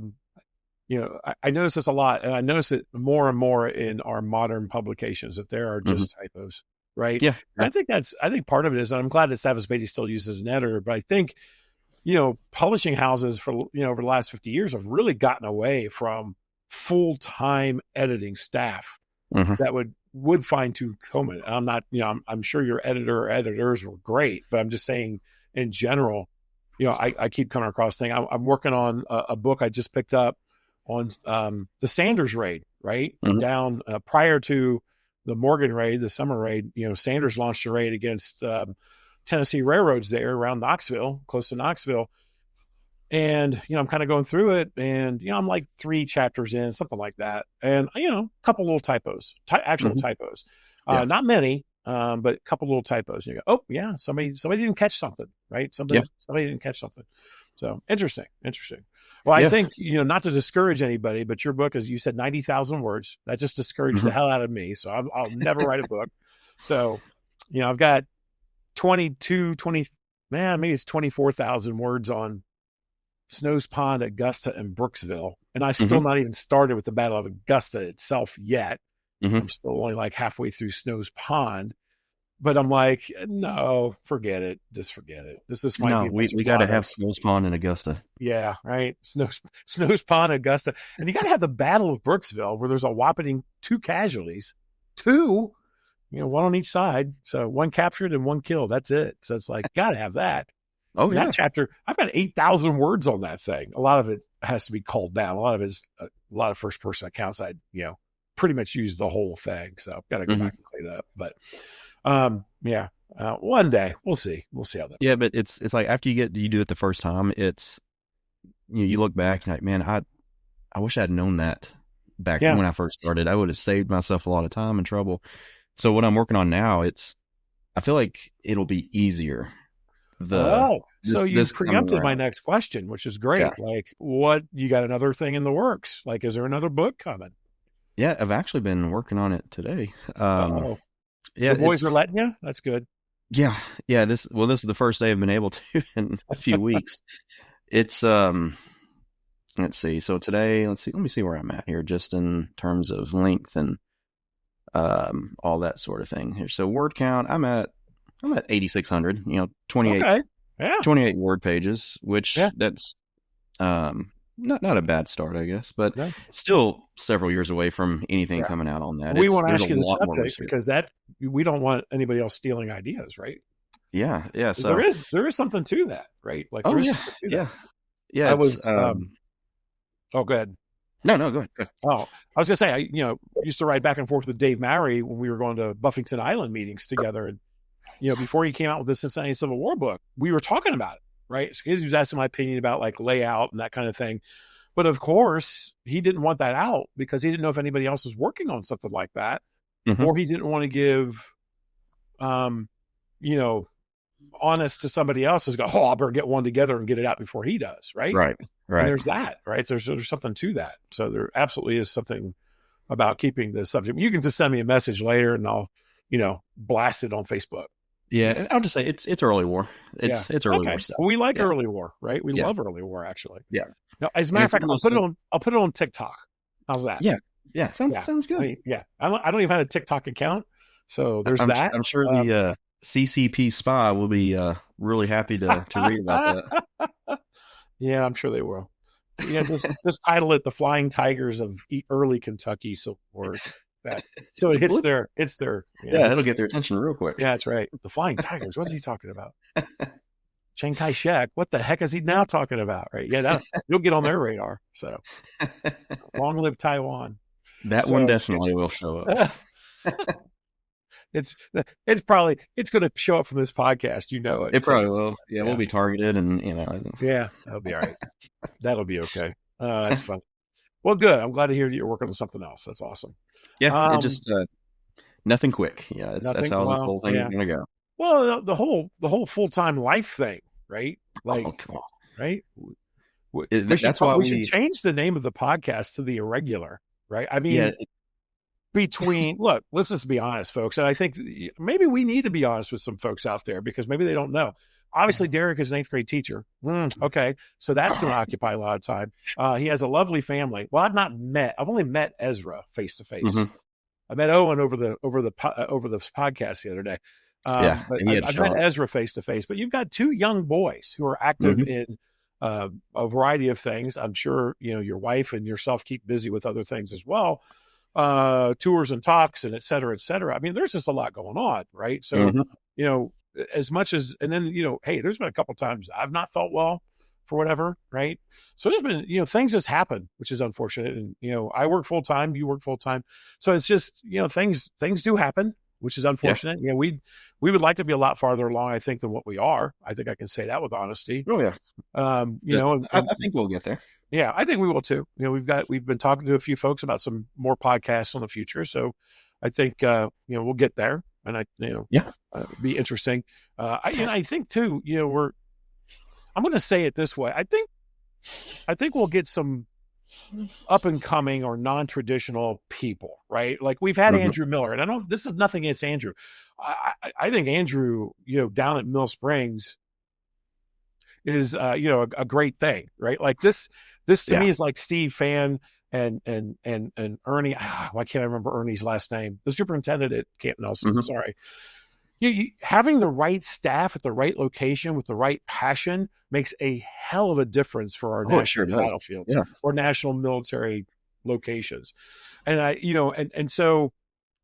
notice this a lot, and I notice it more and more in our modern publications, that there are just typos. Right. Yeah. I think part of it is, and I'm glad that Savage Beatty still uses an editor, but I think, publishing houses for, over the last 50 years have really gotten away from full-time editing staff that would fine tune comb it. I'm not, I'm sure your editor or editors were great, but I'm just saying in general, I keep coming across things. I'm working on a book I just picked up on the Sanders raid, right? Down prior to the Morgan raid, the summer raid, Sanders launched a raid against Tennessee railroads there around Knoxville, close to Knoxville. And, I'm kind of going through it, and, I'm like 3 chapters in, something like that. And, a couple little typos, actual typos, not many, but a couple little typos. And you go, oh yeah, somebody didn't catch something, right? Somebody didn't catch something. So interesting. Well, I think, not to discourage anybody, but your book, as you said, 90,000 words. That just discouraged the hell out of me. So I'll never write a book. So, I've got 20, maybe it's 24,000 words on Snow's Pond, Augusta, and Brooksville. And I still not even started with the Battle of Augusta itself yet. I'm still only like halfway through Snow's Pond. But I'm like, no, forget it. Just forget it. We got to have Snow's Pond and Augusta. Yeah, right. Snow's Pond, Augusta. And you got to have the Battle of Brooksville, where there's a whopping 2 casualties. 2, one on each side. So 1 captured and 1 killed. That's it. So it's like, got to have that. Oh, yeah. That chapter, I've got 8,000 words on that thing. A lot of it has to be culled down. A lot of it is a lot of first person accounts. I, pretty much used the whole thing. So I've got to go back and clean it up. But, one day we'll see how that. Yeah. But it's like, after you do it the first time, it's, you look back and like, man, I wish I'd known that back when I first started. I would have saved myself a lot of time and trouble. So what I'm working on now, I feel like it'll be easier. So you preempted my next question, which is great. Yeah. Like, what, you got another thing in the works? Like, is there another book coming? Yeah, I've actually been working on it today. Yeah, the boys are letting you? That's good. Yeah. This is the first day I've been able to in a few weeks. It's let's see. So today, let me see where I'm at here, just in terms of length and all that sort of thing here. So word count, I'm at 8,600, 28 word pages, which that's not a bad start, I guess, but still several years away from anything coming out on that. We want to ask you the subject, because we don't want anybody else stealing ideas, right? Yeah. So there is something to that, right? Like, Yeah. I was, go ahead. No, go ahead. Oh, I was gonna say, I used to ride back and forth with Dave Mowry when we were going to Buffington Island meetings together, and before he came out with the Cincinnati Civil War book, we were talking about it, right? So he was asking my opinion about like layout and that kind of thing. But of course, he didn't want that out, because he didn't know if anybody else was working on something like that, or he didn't want to give, honest to somebody else, is go, I better get one together and get it out before he does, right? Right. And there's that, right? There's something to that. So there absolutely is something about keeping the subject. You can just send me a message later, and I'll, blast it on Facebook. Yeah, I'll just say it's early war. It's early war stuff. Well, we like early war, right? We love early war, actually. Yeah. Now, as a matter of fact, I'll put it on TikTok. How's that? Yeah. Sounds good. I don't even have a TikTok account, so there's that. I'm sure the CCP spy will be really happy to read about that. Yeah, I'm sure they will. Yeah, just title it "The Flying Tigers of Early Kentucky Civil War." So it hits their. It'll get their attention real quick. Yeah, that's right. The Flying Tigers. What's he talking about? Chiang Kai-shek. What the heck is he now talking about? Right? Yeah, you'll get on their radar. So, long live Taiwan. That one definitely will show up. It's going to show up from this podcast. It. It probably will. Yeah, we'll be targeted, and Yeah, that'll be all right. That'll be okay. That's fun. Well, good. I'm glad to hear that you're working on something else. That's awesome. Yeah, it just nothing quick. Yeah, that's how this whole thing is going to go. Well, the whole full-time life thing, right? Like, Oh, come on. right? That's why We should change the name of the podcast to The Irregular, right? I mean, look, let's just be honest, folks. And I think maybe we need to be honest with some folks out there because maybe they don't know. Obviously, Derrick is an 8th grade teacher. Okay. So that's going to occupy a lot of time. He has a lovely family. Well, I've only met Ezra face to face. I met Owen over the podcast the other day. But I've met Ezra face to face, but you've got 2 young boys who are active in a variety of things. I'm sure, your wife and yourself keep busy with other things as well. Tours and talks and et cetera, et cetera. I mean, there's just a lot going on, right? So, as much as, and then, hey, there's been a couple times I've not felt well for whatever, right? So there's been, things just happen, which is unfortunate. And, I work full time, you work full time. So it's just, things do happen, which is unfortunate. Yeah. We would like to be a lot farther along, I think, than what we are. I think I can say that with honesty. Oh yeah. I think we'll get there. Yeah, I think we will too. We've been talking to a few folks about some more podcasts in the future. So I think, we'll get there, and be interesting. I think too, I'm going to say it this way. I think we'll get some up and coming or non-traditional people, right? Like we've had Andrew Miller, and this is nothing against Andrew. I think Andrew, down at Mill Springs is, a great thing, right? Like this to me is like Steve Fan and Ernie. Why can't I remember Ernie's last name? The superintendent at Camp Nelson. Sorry. Having the right staff at the right location with the right passion makes a hell of a difference for our national battlefields or national military locations. And so,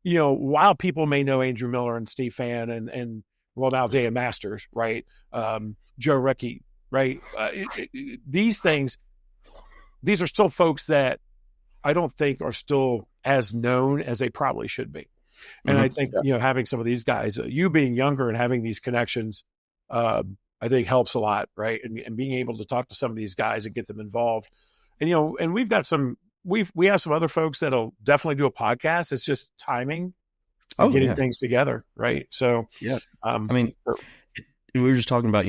while people may know Andrew Miller and Steve Fan and now Daya Masters, right? Joe Recchi, right? These are still folks that I don't think are still as known as they probably should be. And I think, having some of these guys, you being younger and having these connections, I think helps a lot, right? And being able to talk to some of these guys and get them involved. And, and we've got we have some other folks that'll definitely do a podcast. It's just timing and getting things together, right? So, I mean, we were just talking about,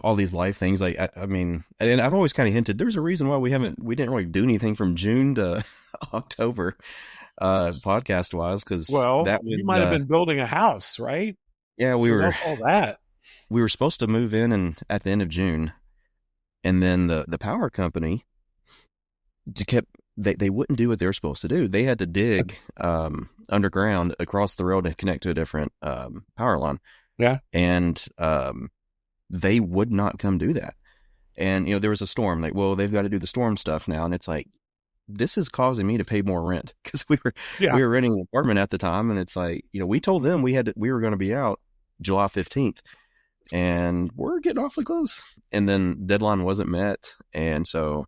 all these life things. I mean, and I've always kind of hinted there's a reason why we didn't really do anything from June to October. Podcast wise, because you might have been building a house, right? Yeah, we were. All that we were supposed to move in at the end of June, and then the power company they wouldn't do what they were supposed to do. They had to dig underground across the road to connect to a different power line. Yeah, and they would not come do that. And there was a storm. Like, well, they've got to do the storm stuff now, and it's like, this is causing me to pay more rent because we were renting an apartment at the time, and it's like, we told them we were going to be out July 15th, and we're getting awfully close. And then deadline wasn't met, and so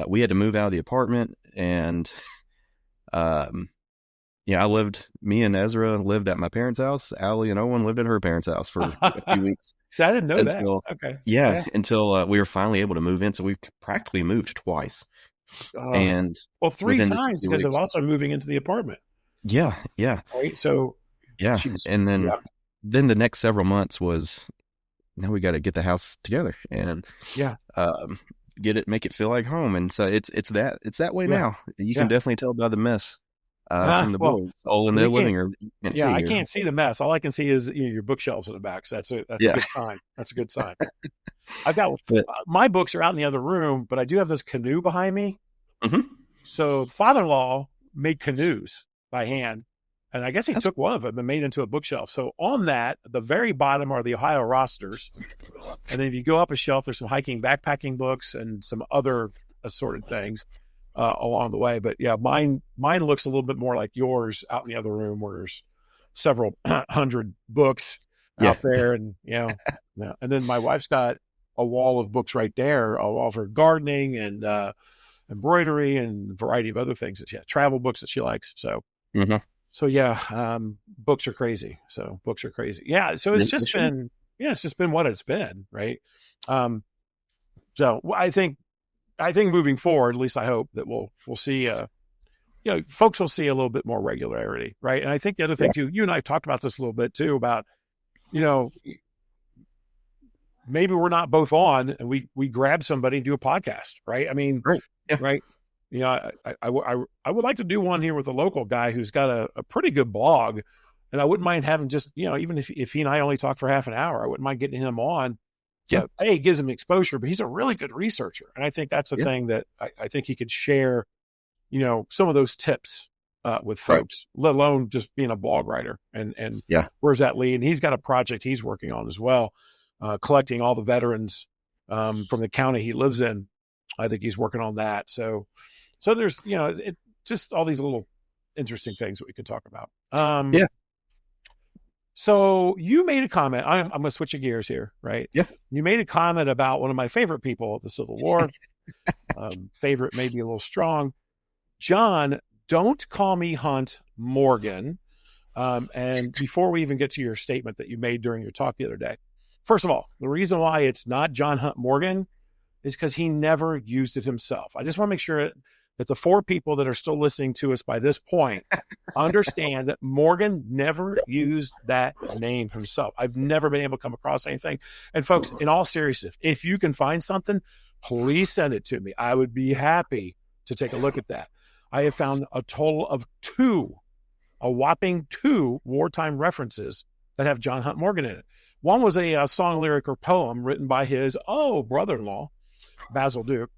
we had to move out of the apartment. And me and Ezra lived at my parents' house. Allie and Owen lived at her parents' house for a few weeks. So I didn't know that. Okay. Yeah, until we were finally able to move in. So we practically moved twice. And 3 times because of also moving into the apartment. Yeah. Right. So and then the next several months was, now we got to get the house together and make it feel like home. And so it's that way now. You can definitely tell by the mess from the boys all in their living room. I can't see the mess. All I can see is your bookshelves in the back. So that's a good sign. That's a good sign. I've got my books are out in the other room, but I do have this canoe behind me. So father-in-law made canoes by hand, and I guess he took one of them and made it into a bookshelf. So on that, at the very bottom are the Ohio rosters, and then if you go up a shelf, there's some hiking, backpacking books and some other assorted things along the way. But yeah, mine looks a little bit more like yours out in the other room, where there's several hundred books out there, and and then my wife's got a wall of books right there, a wall for gardening and embroidery and a variety of other things travel books that she likes. So, books are crazy. Yeah. So it's just been what it's been. Right. So I think moving forward, at least I hope that we'll see, folks will see a little bit more regularity. Right. And I think the other thing too, you and I have talked about this a little bit too, about maybe we're not both on, and we grab somebody and do a podcast, right? I mean, Right. Yeah. right. I would like to do one here with a local guy who's got a pretty good blog, and I wouldn't mind having just, even if he and I only talk for half an hour, I wouldn't mind getting him on. Yeah. It gives him exposure, but he's a really good researcher. And I think that's a thing that I think he could share, some of those tips with folks, let alone just being a blog writer. And where's that lead? And he's got a project he's working on as well, collecting all the veterans from the county he lives in. I think he's working on that. So there's, just all these little interesting things that we could talk about. So you made a comment. I'm going to switch gears here, right? Yeah. You made a comment about one of my favorite people of the Civil War. Favorite, maybe a little strong. John, don't call me Hunt Morgan. And before we even get to your statement that you made during your talk the other day, first of all, the reason why it's not John Hunt Morgan is because he never used it himself. I just want to make sure that the 4 people that are still listening to us by this point understand that Morgan never used that name himself. I've never been able to come across anything. And folks, in all seriousness, if you can find something, please send it to me. I would be happy to take a look at that. I have found a total of a whopping 2 wartime references that have John Hunt Morgan in it. One was a song, lyric, or poem written by his brother-in-law, Basil Duke.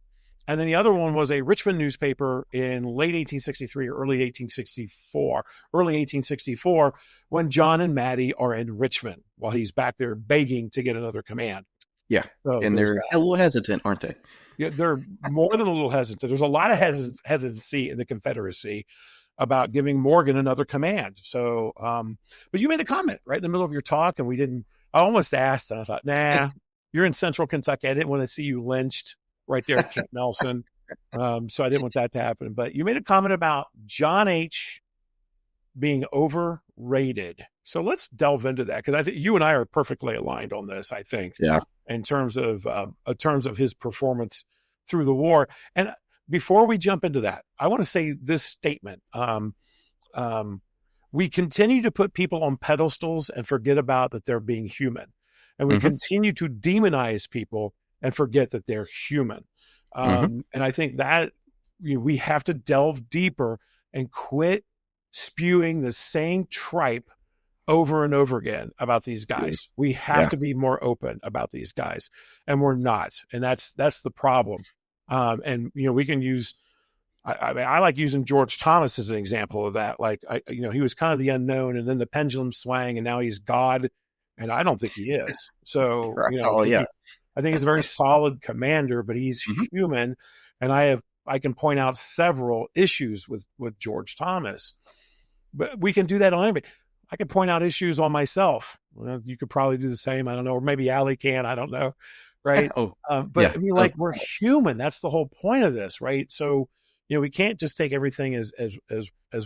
And then the other one was a Richmond newspaper in late 1863 or early 1864, when John and Maddie are in Richmond while he's back there begging to get another command. Yeah. So and they're a little hesitant, aren't they? Yeah, they're more than a little hesitant. There's a lot of hesitancy in the Confederacy about giving Morgan another command. So, but you made a comment right in the middle of your talk, and I almost asked, and I thought, nah, you're in Central Kentucky. I didn't want to see you lynched right there at Camp Nelson. So I didn't want that to happen. But you made a comment about John H. being overrated. So let's delve into that, because I think you and I are perfectly aligned on this, I think, in terms of his performance through the war. And before we jump into that, I want to say this statement. We continue to put people on pedestals and forget about that they're being human. And we continue to demonize people and forget that they're human. And I think that we have to delve deeper and quit spewing the same tripe over and over again about these guys. We have to be more open about these guys, and we're not. And that's the problem. And, we can use, I like using George Thomas as an example of that. Like, he was kind of the unknown, and then the pendulum swang, and now he's God. And I don't think he is. So, I think he's a very solid commander, but he's human. And I can point out several issues with George Thomas, but we can do that on anybody. I can point out issues on myself. Well, you could probably do the same. I don't know. Or maybe Allie can. I don't know. Right. We're human. That's the whole point of this. Right. So, we can't just take everything as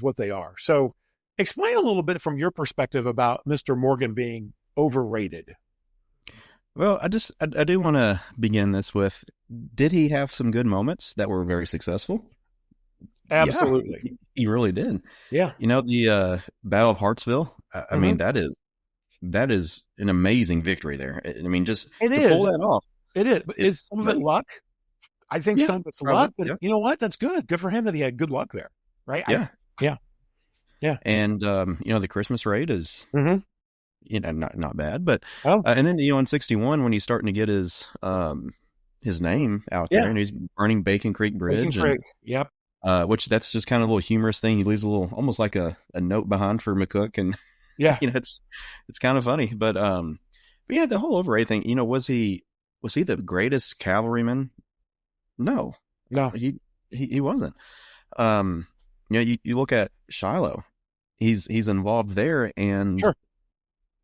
what they are. So explain a little bit from your perspective about Mr. Morgan being overrated. Well, I do want to begin this with, did he have some good moments that were very successful? Absolutely. Yeah, he really did. Yeah. The Battle of Hartsville, I mean, that is an amazing victory there. I mean, just pull that off. It is. But is some of it luck? I think some of it's luck, but you know what? That's good. Good for him that he had good luck there. Right? Yeah. And, the Christmas raid is... not bad, but and then in 61 when he's starting to get his name out there, and he's burning Bacon Creek Bridge, which that's just kind of a little humorous thing. He leaves a little, almost like a note behind for McCook, and it's kind of funny, but the whole overrated thing. Was he the greatest cavalryman? No, he wasn't. You look at Shiloh, he's involved there, and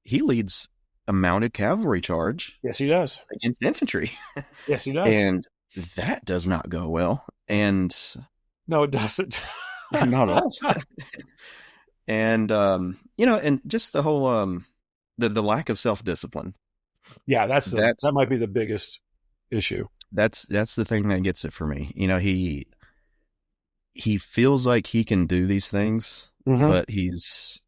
he leads a mounted cavalry charge. Yes, he does. Against infantry. Yes, he does. And that does not go well. And no, it doesn't. Not at all. And, and just the whole, the lack of self-discipline. Yeah, that might be the biggest issue. That's the thing that gets it for me. He feels like he can do these things, but he's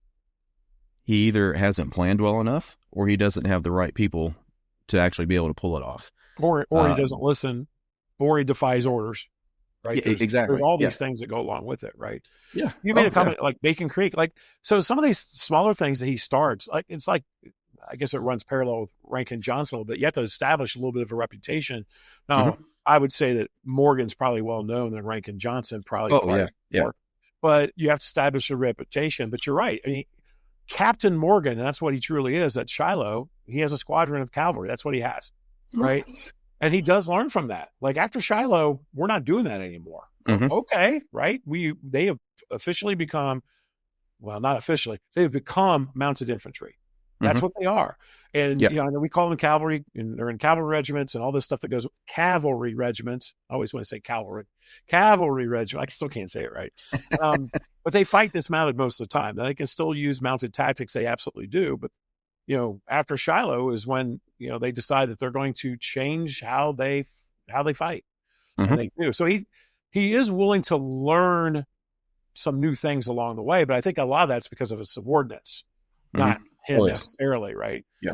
he either hasn't planned well enough or he doesn't have the right people to actually be able to pull it off. Or he doesn't listen, or he defies orders. Right. Yeah, exactly. There's all these things that go along with it. Right. Yeah. You made a comment like Bacon Creek. Like, so some of these smaller things that he starts, like, it's like, I guess it runs parallel with Rankin Johnson a little bit. You have to establish a little bit of a reputation. Now, I would say that Morgan's probably well known than Rankin Johnson probably. More. But you have to establish a reputation. But you're right. I mean, Captain Morgan, and that's what he truly is at Shiloh. He has a squadron of cavalry. That's what he has. Right. And he does learn from that. Like after Shiloh, we're not doing that anymore. Okay, right? They have officially become, well, not officially, they've become mounted infantry. That's what they are. And you know, we call them cavalry, and they're in cavalry regiments and all this stuff that goes with cavalry regiments. I always want to say cavalry regiment. I still can't say it right. But they fight dismounted most of the time. Now, they can still use mounted tactics. They absolutely do. But you know, after Shiloh is when, you know, they decide that they're going to change how they fight. And they do. So he is willing to learn some new things along the way, but I think a lot of that's because of his subordinates, not him necessarily, right? Yeah.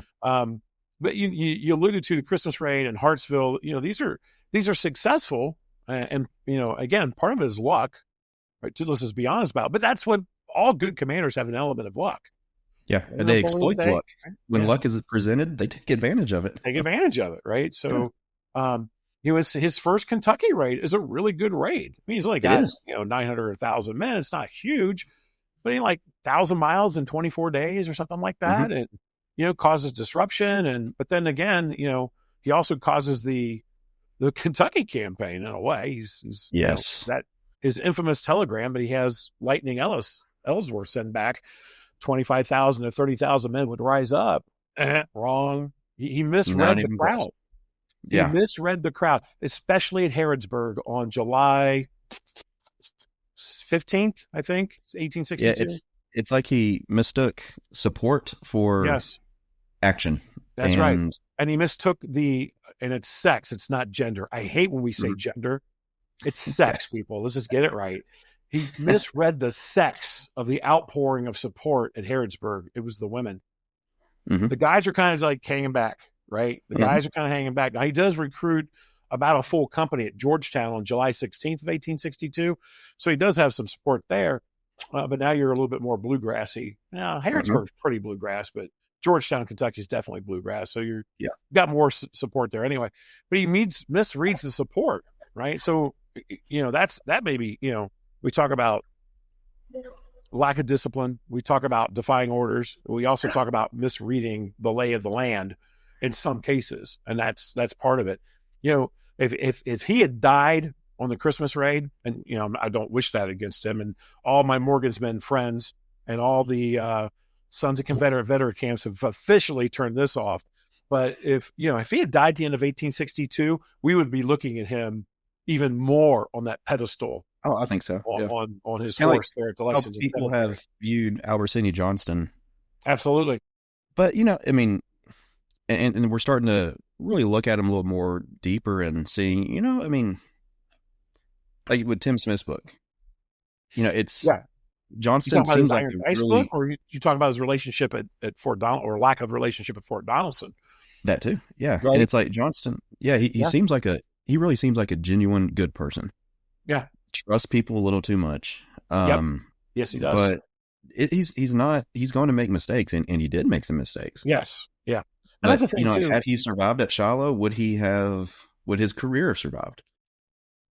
But you alluded to the Christmas raid and Hartsville. You know, these are successful, and you know, again, part of it is luck, right? Let's just be honest about it. But that's what all good commanders have, an element of luck. Yeah, and they exploit luck. When luck is presented, they take advantage of it. Right? So, his first Kentucky raid is a really good raid. I mean, he's only got 900 or 1,000 men. It's not huge, but he like 1,000 miles in 24 days or something like that, and you know, causes disruption. But then again, you know, he also causes the Kentucky campaign in a way. He's you know, that his infamous telegram, but he has Lightning Ellsworth send back 25,000 to 30,000 men would rise up. Wrong. He misread the crowd. He misread the crowd, especially at Harrodsburg on July 15th, I think, 1862. Yeah, it's like he mistook support for action. That's right. And he mistook and it's sex. It's not gender. I hate when we say gender. It's sex, people. Let's just get it right. He misread the sex of the outpouring of support at Harrodsburg. It was the women. The guys are kind of like hanging back, right? The guys are kind of hanging back. Now, he does recruit about a full company at Georgetown on July 16th of 1862. So he does have some support there. But now you're a little bit more bluegrassy. Now, Harrodsburg's pretty bluegrass, but Georgetown, Kentucky is definitely bluegrass. So you've got more support there anyway. But he misreads the support, right? So, you know, that may be, you know, we talk about lack of discipline. We talk about defying orders. We also talk about misreading the lay of the land in some cases, and that's part of it. You know, if he had died on the Christmas raid, and you know, I don't wish that against him, and all my Morgan's men friends and all the Sons of Confederate veteran camps have officially turned this off. But if he had died at the end of 1862, we would be looking at him even more on that pedestal. Oh, I think so. On his horse there at the Lexington. People have viewed Albert Sidney Johnston. Absolutely. But, you know, I mean, and we're starting to really look at him a little more deeper and seeing, you know, I mean, like with Tim Smith's book, you know, it's Johnston seems like a really... Or you talking about his relationship at Fort Donelson, or lack of relationship at Fort Donelson. That too. Yeah. Right. And it's like Johnston. Yeah. He seems like he really seems like a genuine good person. Yeah. Trust people a little too much. Yes, he does. But he's going to make mistakes, and he did make some mistakes. Yes. Yeah. But, that's the thing, you know, had he survived at Shiloh, would his career have survived?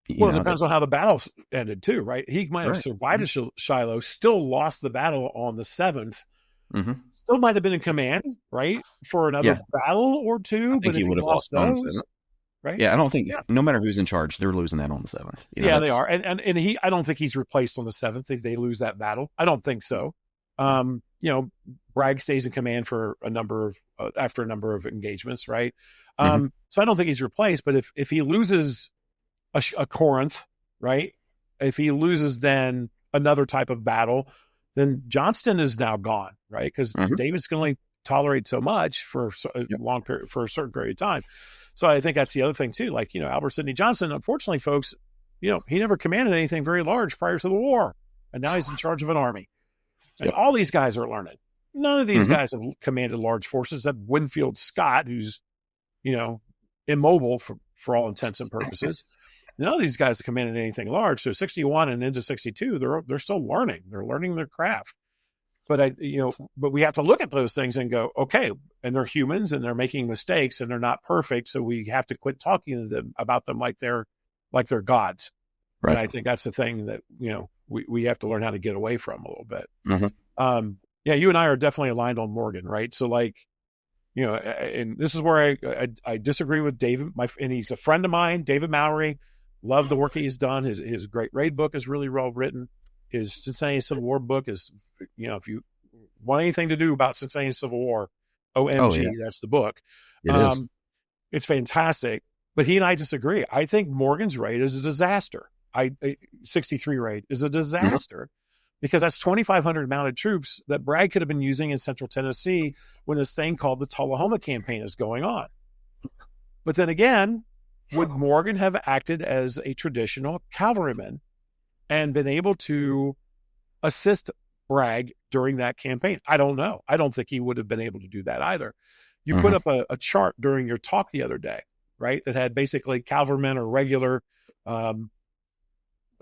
It depends on how the battle ended too, right? He might have survived at Shiloh, still lost the battle on the 7th. Still might have been in command, right, for another battle or two. But if he would have lost those, right? Yeah, I don't think no matter who's in charge, they're losing that on the 7th. You know, yeah, they are, and I don't think he's replaced on the 7th if they lose that battle. I don't think so. You know, Bragg stays in command for after a number of engagements, right? So I don't think he's replaced. But if he loses a Corinth, right? If he loses then another type of battle, then Johnston is now gone, right? Because Davis can only tolerate so much for a long period, for a certain period of time. So I think that's the other thing too. Like, you know, Albert Sidney Johnston, unfortunately, folks, you know, he never commanded anything very large prior to the war, and now he's in charge of an army. And all these guys are learning. None of these guys have commanded large forces. That Winfield Scott, who's, immobile for all intents and purposes. None of these guys have commanded anything large. So 61 and into 62, they're still learning. They're learning their craft. But but we have to look at those things and go, okay, and they're humans and they're making mistakes and they're not perfect. So we have to quit talking to them about them like they're gods. Right. And I think that's the thing that, we have to learn how to get away from a little bit. You and I are definitely aligned on Morgan, right? So and this is where I disagree with David, and he's a friend of mine, David Mowry. Love the work he's done. His Great Raid book is really well written. His Cincinnati Civil War book is, if you want anything to do about Cincinnati Civil War, OMG, that's the book. It's fantastic. But he and I disagree. I think Morgan's raid is a disaster. 63 raid is a disaster because that's 2,500 mounted troops that Bragg could have been using in central Tennessee when this thing called the Tullahoma campaign is going on. But then again, would Morgan have acted as a traditional cavalryman and been able to assist Bragg during that campaign? I don't know. I don't think he would have been able to do that either. You put up a chart during your talk the other day, right, that had basically cavalrymen or regular, then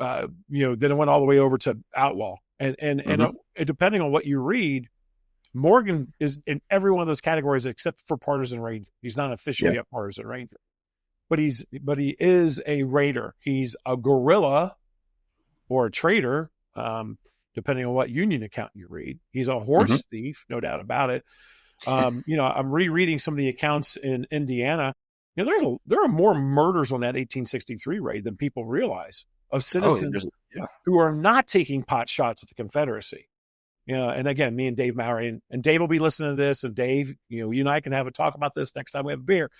it went all the way over to outlaw. And depending on what you read, Morgan is in every one of those categories except for partisan ranger. He's not officially a partisan ranger, but he is a raider. He's a guerrilla or a traitor, depending on what Union account you read. He's a horse thief, no doubt about it. I'm rereading some of the accounts in Indiana. There are more murders on that 1863 raid than people realize of citizens who are not taking pot shots at the Confederacy. And again, me and Dave Mowry, and Dave will be listening to this, and Dave, you and I can have a talk about this next time we have a beer.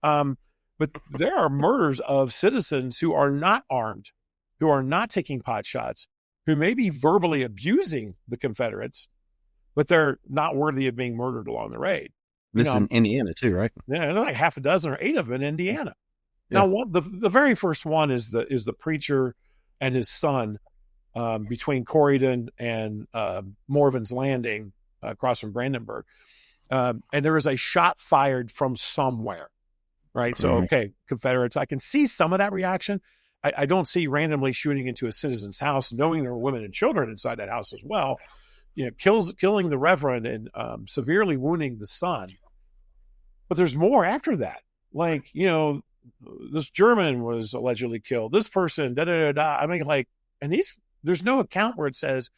But there are murders of citizens who are not armed, who are not taking pot shots, who may be verbally abusing the Confederates, but they're not worthy of being murdered along the raid. This is in Indiana too, right? Yeah, there's like half a dozen or 8 of them in Indiana. Yeah. Now, the very first one is the preacher and his son between Corydon and Morven's Landing across from Brandenburg. And there is a shot fired from somewhere, right? So, okay, Confederates, I can see some of that reaction. I don't see randomly shooting into a citizen's house, knowing there were women and children inside that house as well. Killing the reverend and severely wounding the son. But there's more after that. This German was allegedly killed. This person, da-da-da-da. I mean, and there's no account where it says,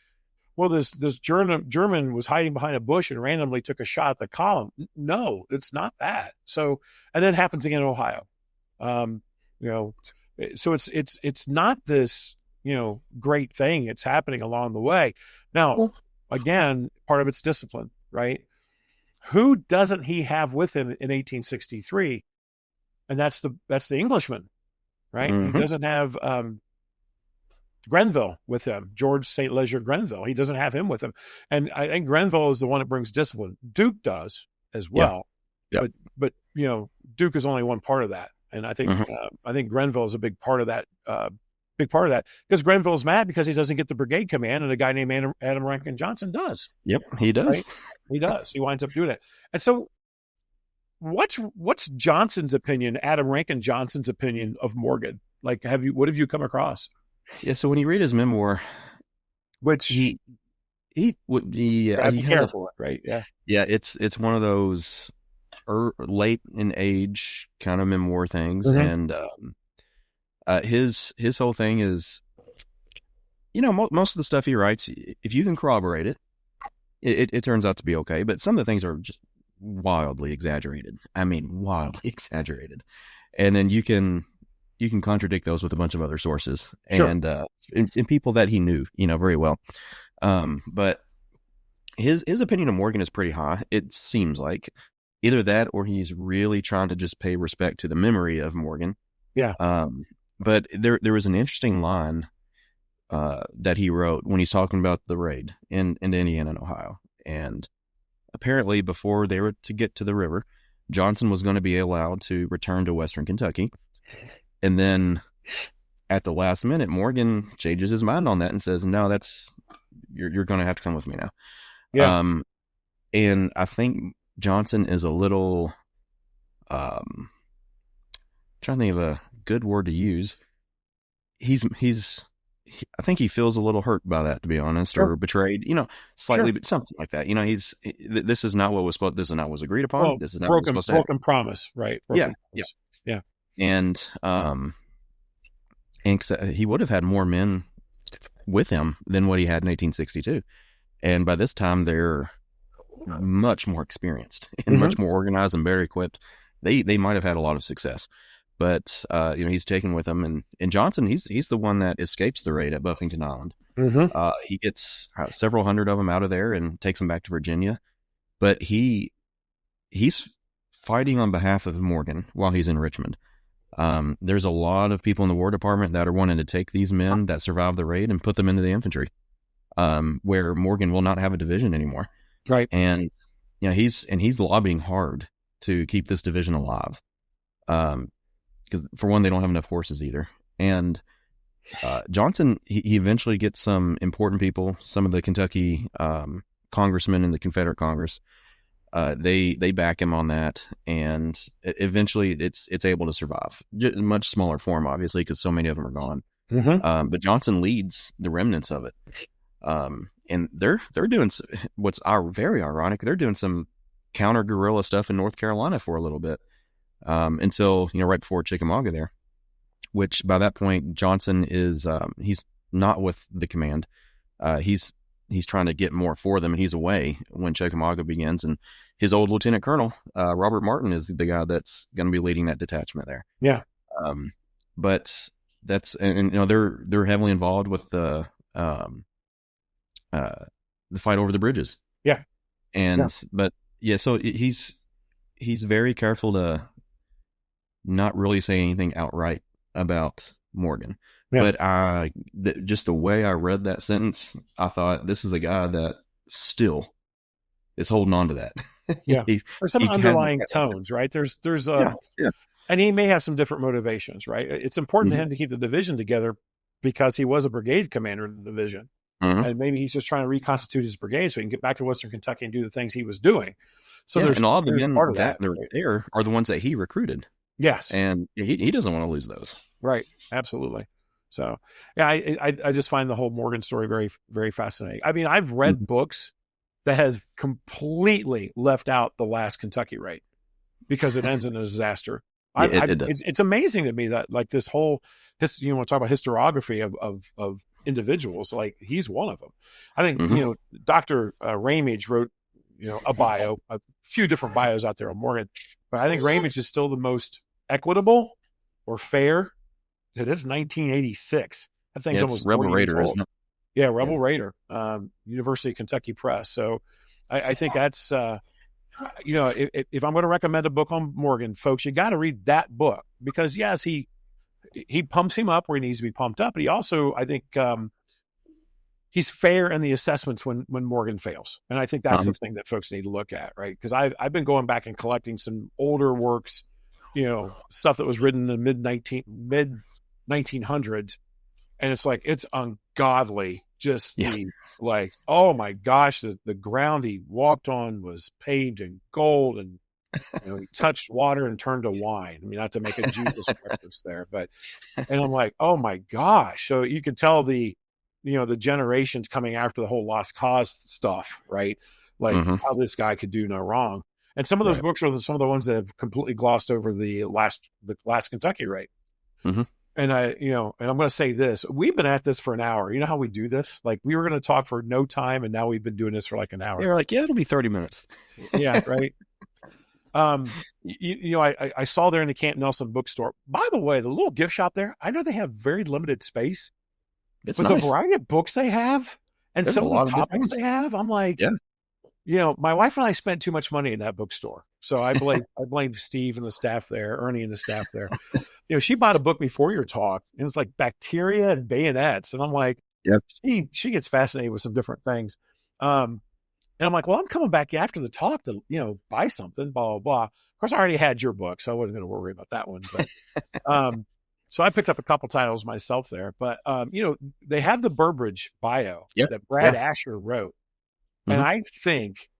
well, this German was hiding behind a bush and randomly took a shot at the column. No, it's not that. So, and then it happens again in Ohio. So it's not this, great thing. It's happening along the way. Now, again, part of it's discipline, right? Who doesn't he have with him in 1863? And that's the Englishman, right? He doesn't have Grenville with him, George St. Leger Grenville. He doesn't have him with him. And I think Grenville is the one that brings discipline. Duke does as well. Yeah. But Duke is only one part of that. And I think Grenville is a big part of that. Because Grenville's mad because he doesn't get the brigade command, and a guy named Adam Rankin Johnson does. Yep, he does. Right? He does. He winds up doing it. And so, what's Johnson's opinion, Adam Rankin Johnson's opinion of Morgan? What have you come across? Yeah. So when you read his memoir, which he would be careful, right? Yeah. Yeah. It's one of those late in age kind of memoir things, and his whole thing is, most of the stuff he writes, if you can corroborate it turns out to be okay. But some of the things are just wildly exaggerated. I mean, wildly exaggerated. And then you can contradict those with a bunch of other sources and people that he knew, very well. But his opinion of Morgan is pretty high. It seems like either that or he's really trying to just pay respect to the memory of Morgan. Yeah. But there was an interesting line that he wrote when he's talking about the raid in Indiana and Ohio. And apparently before they were to get to the river, Johnson was going to be allowed to return to Western Kentucky. And then at the last minute, Morgan changes his mind on that and says, no, you're going to have to come with me now. Yeah. And I think Johnson is a little, trying to think of a good word to use. I think he feels a little hurt by that, to be honest, Sure. or betrayed, slightly, Sure. but something like that. This is not what this is not what was agreed upon. Well, This is not what was supposed to happen. broken promise, right? Yeah. Promise. Yeah. And he would have had more men with him than what he had in 1862. And by this time, they're much more experienced and much more organized and better equipped. They might have had a lot of success, but he's taken with him. And Johnson, he's the one that escapes the raid at Buffington Island. He gets several hundred of them out of there and takes them back to Virginia. But he's fighting on behalf of Morgan while he's in Richmond. There's a lot of people in the War Department that are wanting to take these men that survived the raid and put them into the infantry, where Morgan will not have a division anymore. Right. And he's lobbying hard to keep this division alive. Because for one, they don't have enough horses either. And Johnson, he eventually gets some important people, some of the Kentucky congressmen in the Confederate Congress. They back him on that, and eventually it's able to survive. In much smaller form, obviously, because so many of them are gone. But Johnson leads the remnants of it, and they're doing what's very ironic. They're doing some counter guerrilla stuff in North Carolina for a little bit, until right before Chickamauga there. Which by that point Johnson is he's not with the command. He's trying to get more for them, and he's away when Chickamauga begins. And his old lieutenant colonel, Robert Martin, is the guy that's going to be leading that detachment there. Yeah. But that's, and they're heavily involved with the fight over the bridges. Yeah. But yeah, so he's very careful to not really say anything outright about Morgan. Yeah. But just the way I read that sentence, I thought, this is a guy that still is holding on to that. Yeah. There's some underlying tones, right? There's and he may have some different motivations, right? It's important to him to keep the division together because he was a brigade commander in the division. And maybe he's just trying to reconstitute his brigade so he can get back to Western Kentucky and do the things he was doing. So and all the men that are there are the ones that he recruited. Yes. And he doesn't want to lose those. Right. Absolutely. So, yeah, I just find the whole Morgan story very, very fascinating. I mean, I've read books that has completely left out the last Kentucky raid because it ends in a disaster. It's amazing to me that like this whole, want to talk about historiography of individuals, like he's one of them. I think, Dr. Ramage wrote, a bio, a few different bios out there on Morgan, but I think Ramage is still the most equitable or fair. It is 1986. That thing's almost Rebel Raider, isn't it? Yeah, Rebel Raider, University of Kentucky Press. So I think that's, if I'm going to recommend a book on Morgan, folks, you got to read that book because, yes, he pumps him up where he needs to be pumped up. But he also, I think, he's fair in the assessments when Morgan fails. And I think that's the thing that folks need to look at, right? Because I've been going back and collecting some older works, stuff that was written in the mid 1900s, and it's like it's ungodly. Just oh my gosh, the ground he walked on was paved in gold, and he touched water and turned to wine. I mean, not to make a Jesus reference there, but and I'm like, oh my gosh. So you can tell the generations coming after the whole lost cause stuff, right? Like how this guy could do no wrong. And some of those books are some of the ones that have completely glossed over the last Kentucky raid. And and I'm going to say this, we've been at this for an hour. You know how we do this? Like we were going to talk for no time, and now we've been doing this for like an hour. You're like, it'll be 30 minutes. Yeah. Right. I saw there in the Camp Nelson bookstore, by the way, the little gift shop there, I know they have very limited space, but nice. The variety of books they have and some of the topics they have, I'm like, my wife and I spent too much money in that bookstore. So I blame Steve and the staff there, Ernie and the staff there. She bought a book before your talk, and it's like bacteria and bayonets. And I'm like, she gets fascinated with some different things. And I'm like, well, I'm coming back after the talk to, buy something, blah, blah, blah. Of course, I already had your book, so I wasn't going to worry about that one. But, so I picked up a couple titles myself there. But, they have the Burbridge bio that Brad Asher wrote. And I think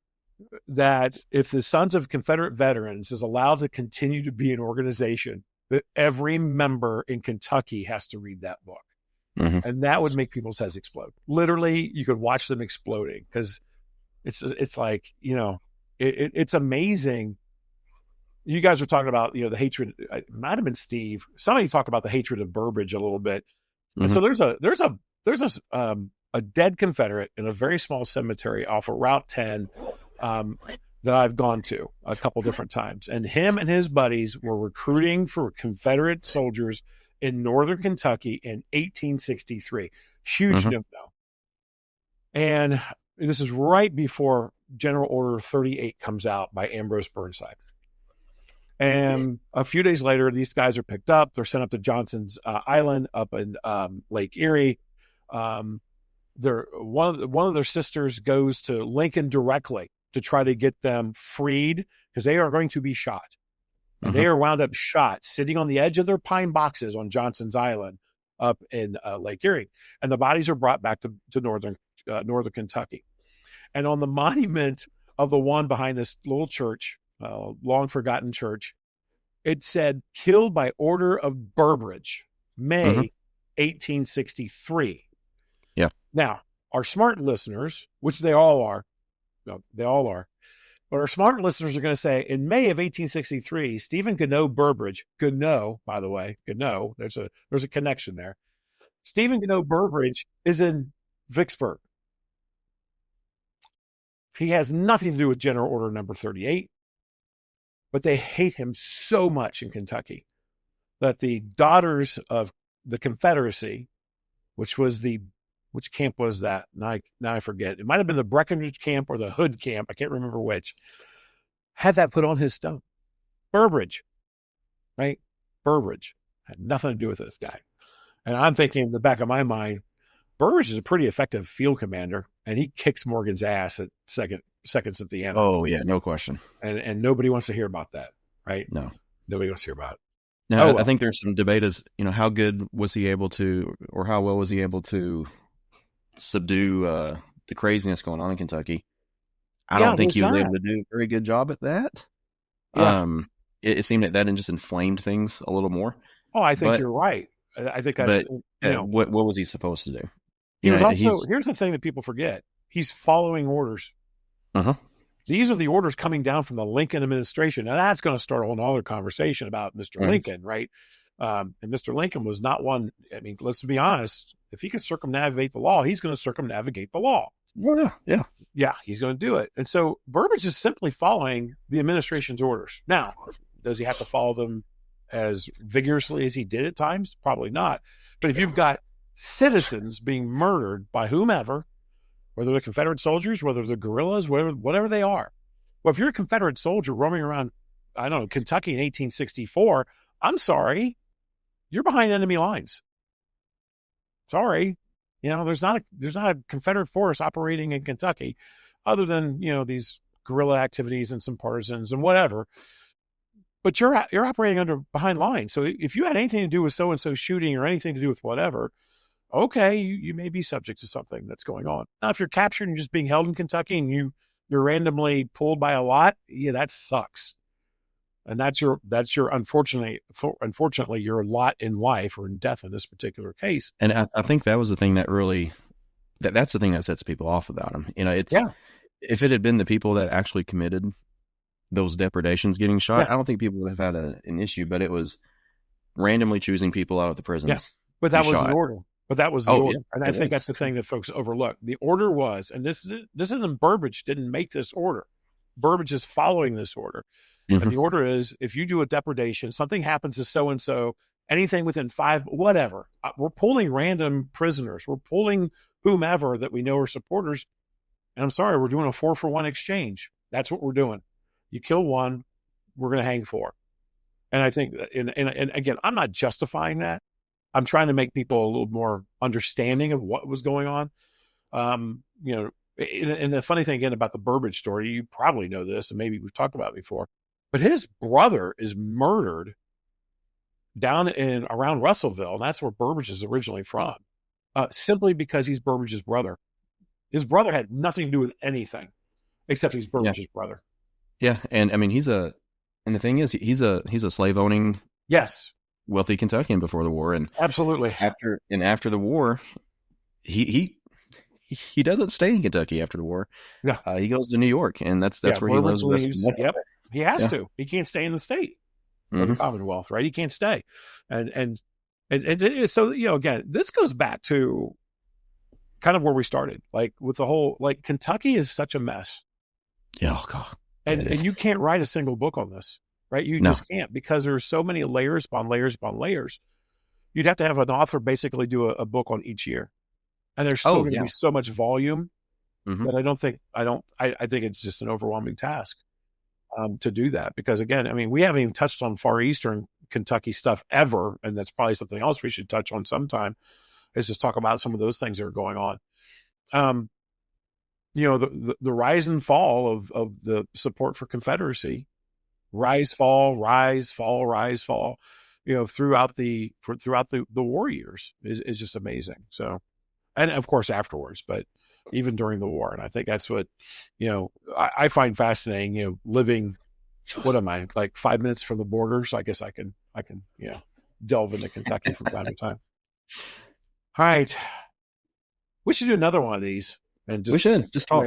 that if the Sons of Confederate Veterans is allowed to continue to be an organization, that every member in Kentucky has to read that book. Mm-hmm. And that would make people's heads explode. Literally, you could watch them exploding, because it's like, it's amazing. You guys were talking about, the hatred. It might have been Steve. Somebody talked about the hatred of Burbridge a little bit. Mm-hmm. And so there's a dead Confederate in a very small cemetery off of Route 10 that I've gone to a couple different times. And him and his buddies were recruiting for Confederate soldiers in northern Kentucky in 1863. Huge Mm-hmm. no-no. And this is right before General Order 38 comes out by Ambrose Burnside. And a few days later, these guys are picked up. They're sent up to Johnson's Island up in Lake Erie. One of their sisters goes to Lincoln directly to try to get them freed, because they are going to be shot. And they are wound up shot sitting on the edge of their pine boxes on Johnson's Island up in Lake Erie. And the bodies are brought back to northern Kentucky. And on the monument of the one behind this little church, long forgotten church, it said, "Killed by order of Burbridge, May 1863. Yeah. Now, our smart listeners, which they all are, but our smart listeners are going to say, in May of 1863, Stephen Gannot Burbridge, Gannot, by the way, Gannot, there's a connection there. Stephen Gannot Burbridge is in Vicksburg. He has nothing to do with General Order number 38, but they hate him so much in Kentucky that the Daughters of the Confederacy, which camp was that? Now I forget. It might have been the Breckinridge camp or the Hood camp. I can't remember which. Had that put on his stone. Burbridge, right? Burbridge had nothing to do with this guy. And I'm thinking in the back of my mind, Burbridge is a pretty effective field commander, and he kicks Morgan's ass at seconds at the end. Oh yeah, no question. And nobody wants to hear about that, right? No, nobody wants to hear about it. Now, I think there's some debate as how good was he able to, or how well was he able to subdue the craziness going on in Kentucky. I don't think he was able to do a very good job at that. Yeah. It seemed that just inflamed things a little more. Oh, I think you're right. I think that's, what was he supposed to do? He was also, here's the thing that people forget. He's following orders. Uh-huh. These are the orders coming down from the Lincoln administration. Now that's going to start a whole other conversation about Mr. Lincoln, right? And Mr. Lincoln was not one. I mean, let's be honest. If he could circumnavigate the law, he's going to circumnavigate the law. Yeah, he's going to do it. And so Burbridge is simply following the administration's orders. Now, does he have to follow them as vigorously as he did at times? Probably not. But if you've got citizens being murdered by whomever, whether they're Confederate soldiers, whether they're guerrillas, whatever they are. Well, if you're a Confederate soldier roaming around, I don't know, Kentucky in 1864, I'm sorry, you're behind enemy lines. Sorry. There's not a Confederate force operating in Kentucky other than, these guerrilla activities and some partisans and whatever. But you're operating behind lines. So if you had anything to do with so-and-so shooting or anything to do with whatever, okay, you may be subject to something that's going on. Now, if you're captured and just being held in Kentucky and you're randomly pulled by a lot, yeah, that sucks. And that's your unfortunately your lot in life or in death in this particular case. And I think that was the thing that really, that's the thing that sets people off about him. If it had been the people that actually committed those depredations getting shot, I don't think people would have had an issue, but it was randomly choosing people out of the prisons. Yeah. But that was the order. And I think that's the thing that folks overlook. The order was, and this isn't Burbridge didn't make this order. Burbridge is following this order. Mm-hmm. And the order is, if you do a depredation, something happens to so-and-so, anything within 5, whatever, we're pulling random prisoners. We're pulling whomever that we know are supporters. And I'm sorry, we're doing a 4-for-1 exchange. That's what we're doing. You kill one, we're going to hang 4. And I think, and again, I'm not justifying that. I'm trying to make people a little more understanding of what was going on. And the funny thing again about the Burbridge story, you probably know this, and maybe we've talked about it before, but his brother is murdered down around Russellville, and that's where Burbridge is originally from, simply because he's Burbridge's brother. His brother had nothing to do with anything. except he's Burbridge's brother. Yeah, and I mean and the thing is, he's a slave owning, yes, wealthy Kentuckian before the war, and absolutely after the war, he doesn't stay in Kentucky after the war. Yeah, he goes to New York, and that's where he lives. Yep, he has to. He can't stay in the state or the Commonwealth, right? He can't stay, and so again, this goes back to kind of where we started, like with the whole Kentucky is such a mess. Yeah, oh God. And you can't write a single book on this, right? You just can't, because there's so many layers upon layers upon layers. You'd have to have an author basically do a book on each year, and there's still going to be so much volume that I think it's just an overwhelming task to do that. Because again, I mean, we haven't even touched on Far Eastern Kentucky stuff ever, and that's probably something else we should touch on sometime. Is just talk about some of those things that are going on. The rise and fall of the support for Confederacy, rise, fall, throughout the war years is just amazing. So, and of course afterwards, but even during the war. And I think that's what, I find fascinating, living, what am I, like 5 minutes from the border. So I guess I can, delve into Kentucky from time to time. All right. We should do another one of these. And we should just talk.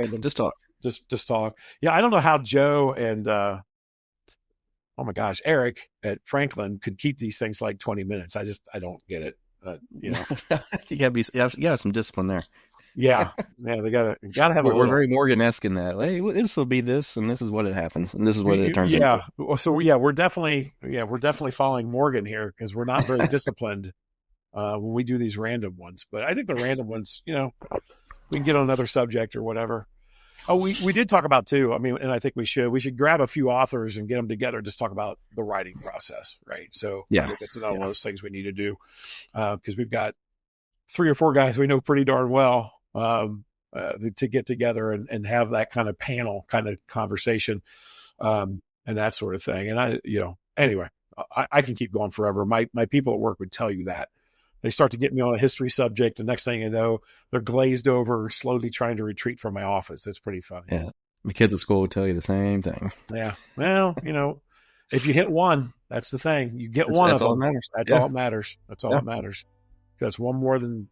Just talk. Yeah, I don't know how Joe and oh my gosh, Eric at Franklin could keep these things like 20 minutes. I don't get it. you gotta have some discipline there. Yeah, they gotta have. We're very Morgan-esque in that. Hey, this will be this, and this is what it happens, and this is what it turns into. Yeah. So we're definitely following Morgan here, because we're not very disciplined when we do these random ones. But I think the random ones, we can get on another subject or whatever. Oh, we did talk about too. I mean, and I think we should grab a few authors and get them together and just talk about the writing process, right? So I think it's another one of those things we need to do, because we've got 3 or 4 guys we know pretty darn well to get together and have that kind of panel kind of conversation and that sort of thing. And anyway, I can keep going forever. My people at work would tell you that. They start to get me on a history subject, and next thing you know, they're glazed over, slowly trying to retreat from my office. It's pretty funny. Yeah. My kids at school will tell you the same thing. Yeah. Well, if you hit one, that's the thing. You get one of them. All matters. That's all that matters. That's all that matters. That's one more than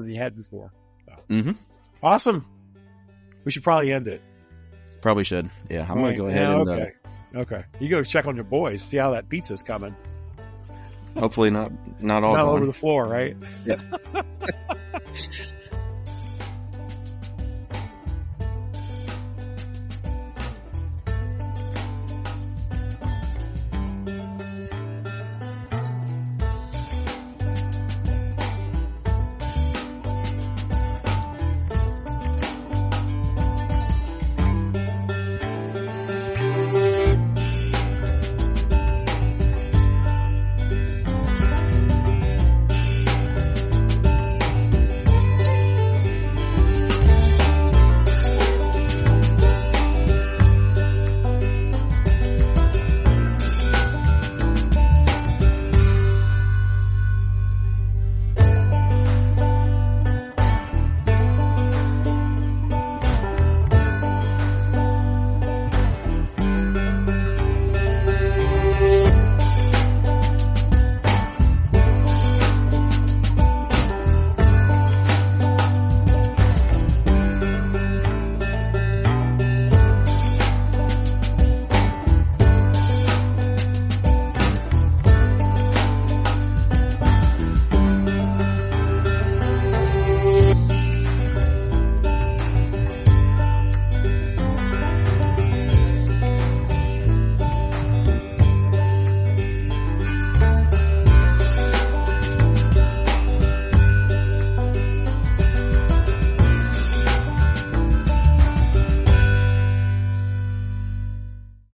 you had before. So. Awesome. We should probably end it. Probably should. Yeah. I'm going to go ahead and... Okay. You go check on your boys. See how that pizza's coming. Hopefully not all over the floor, right? Yeah.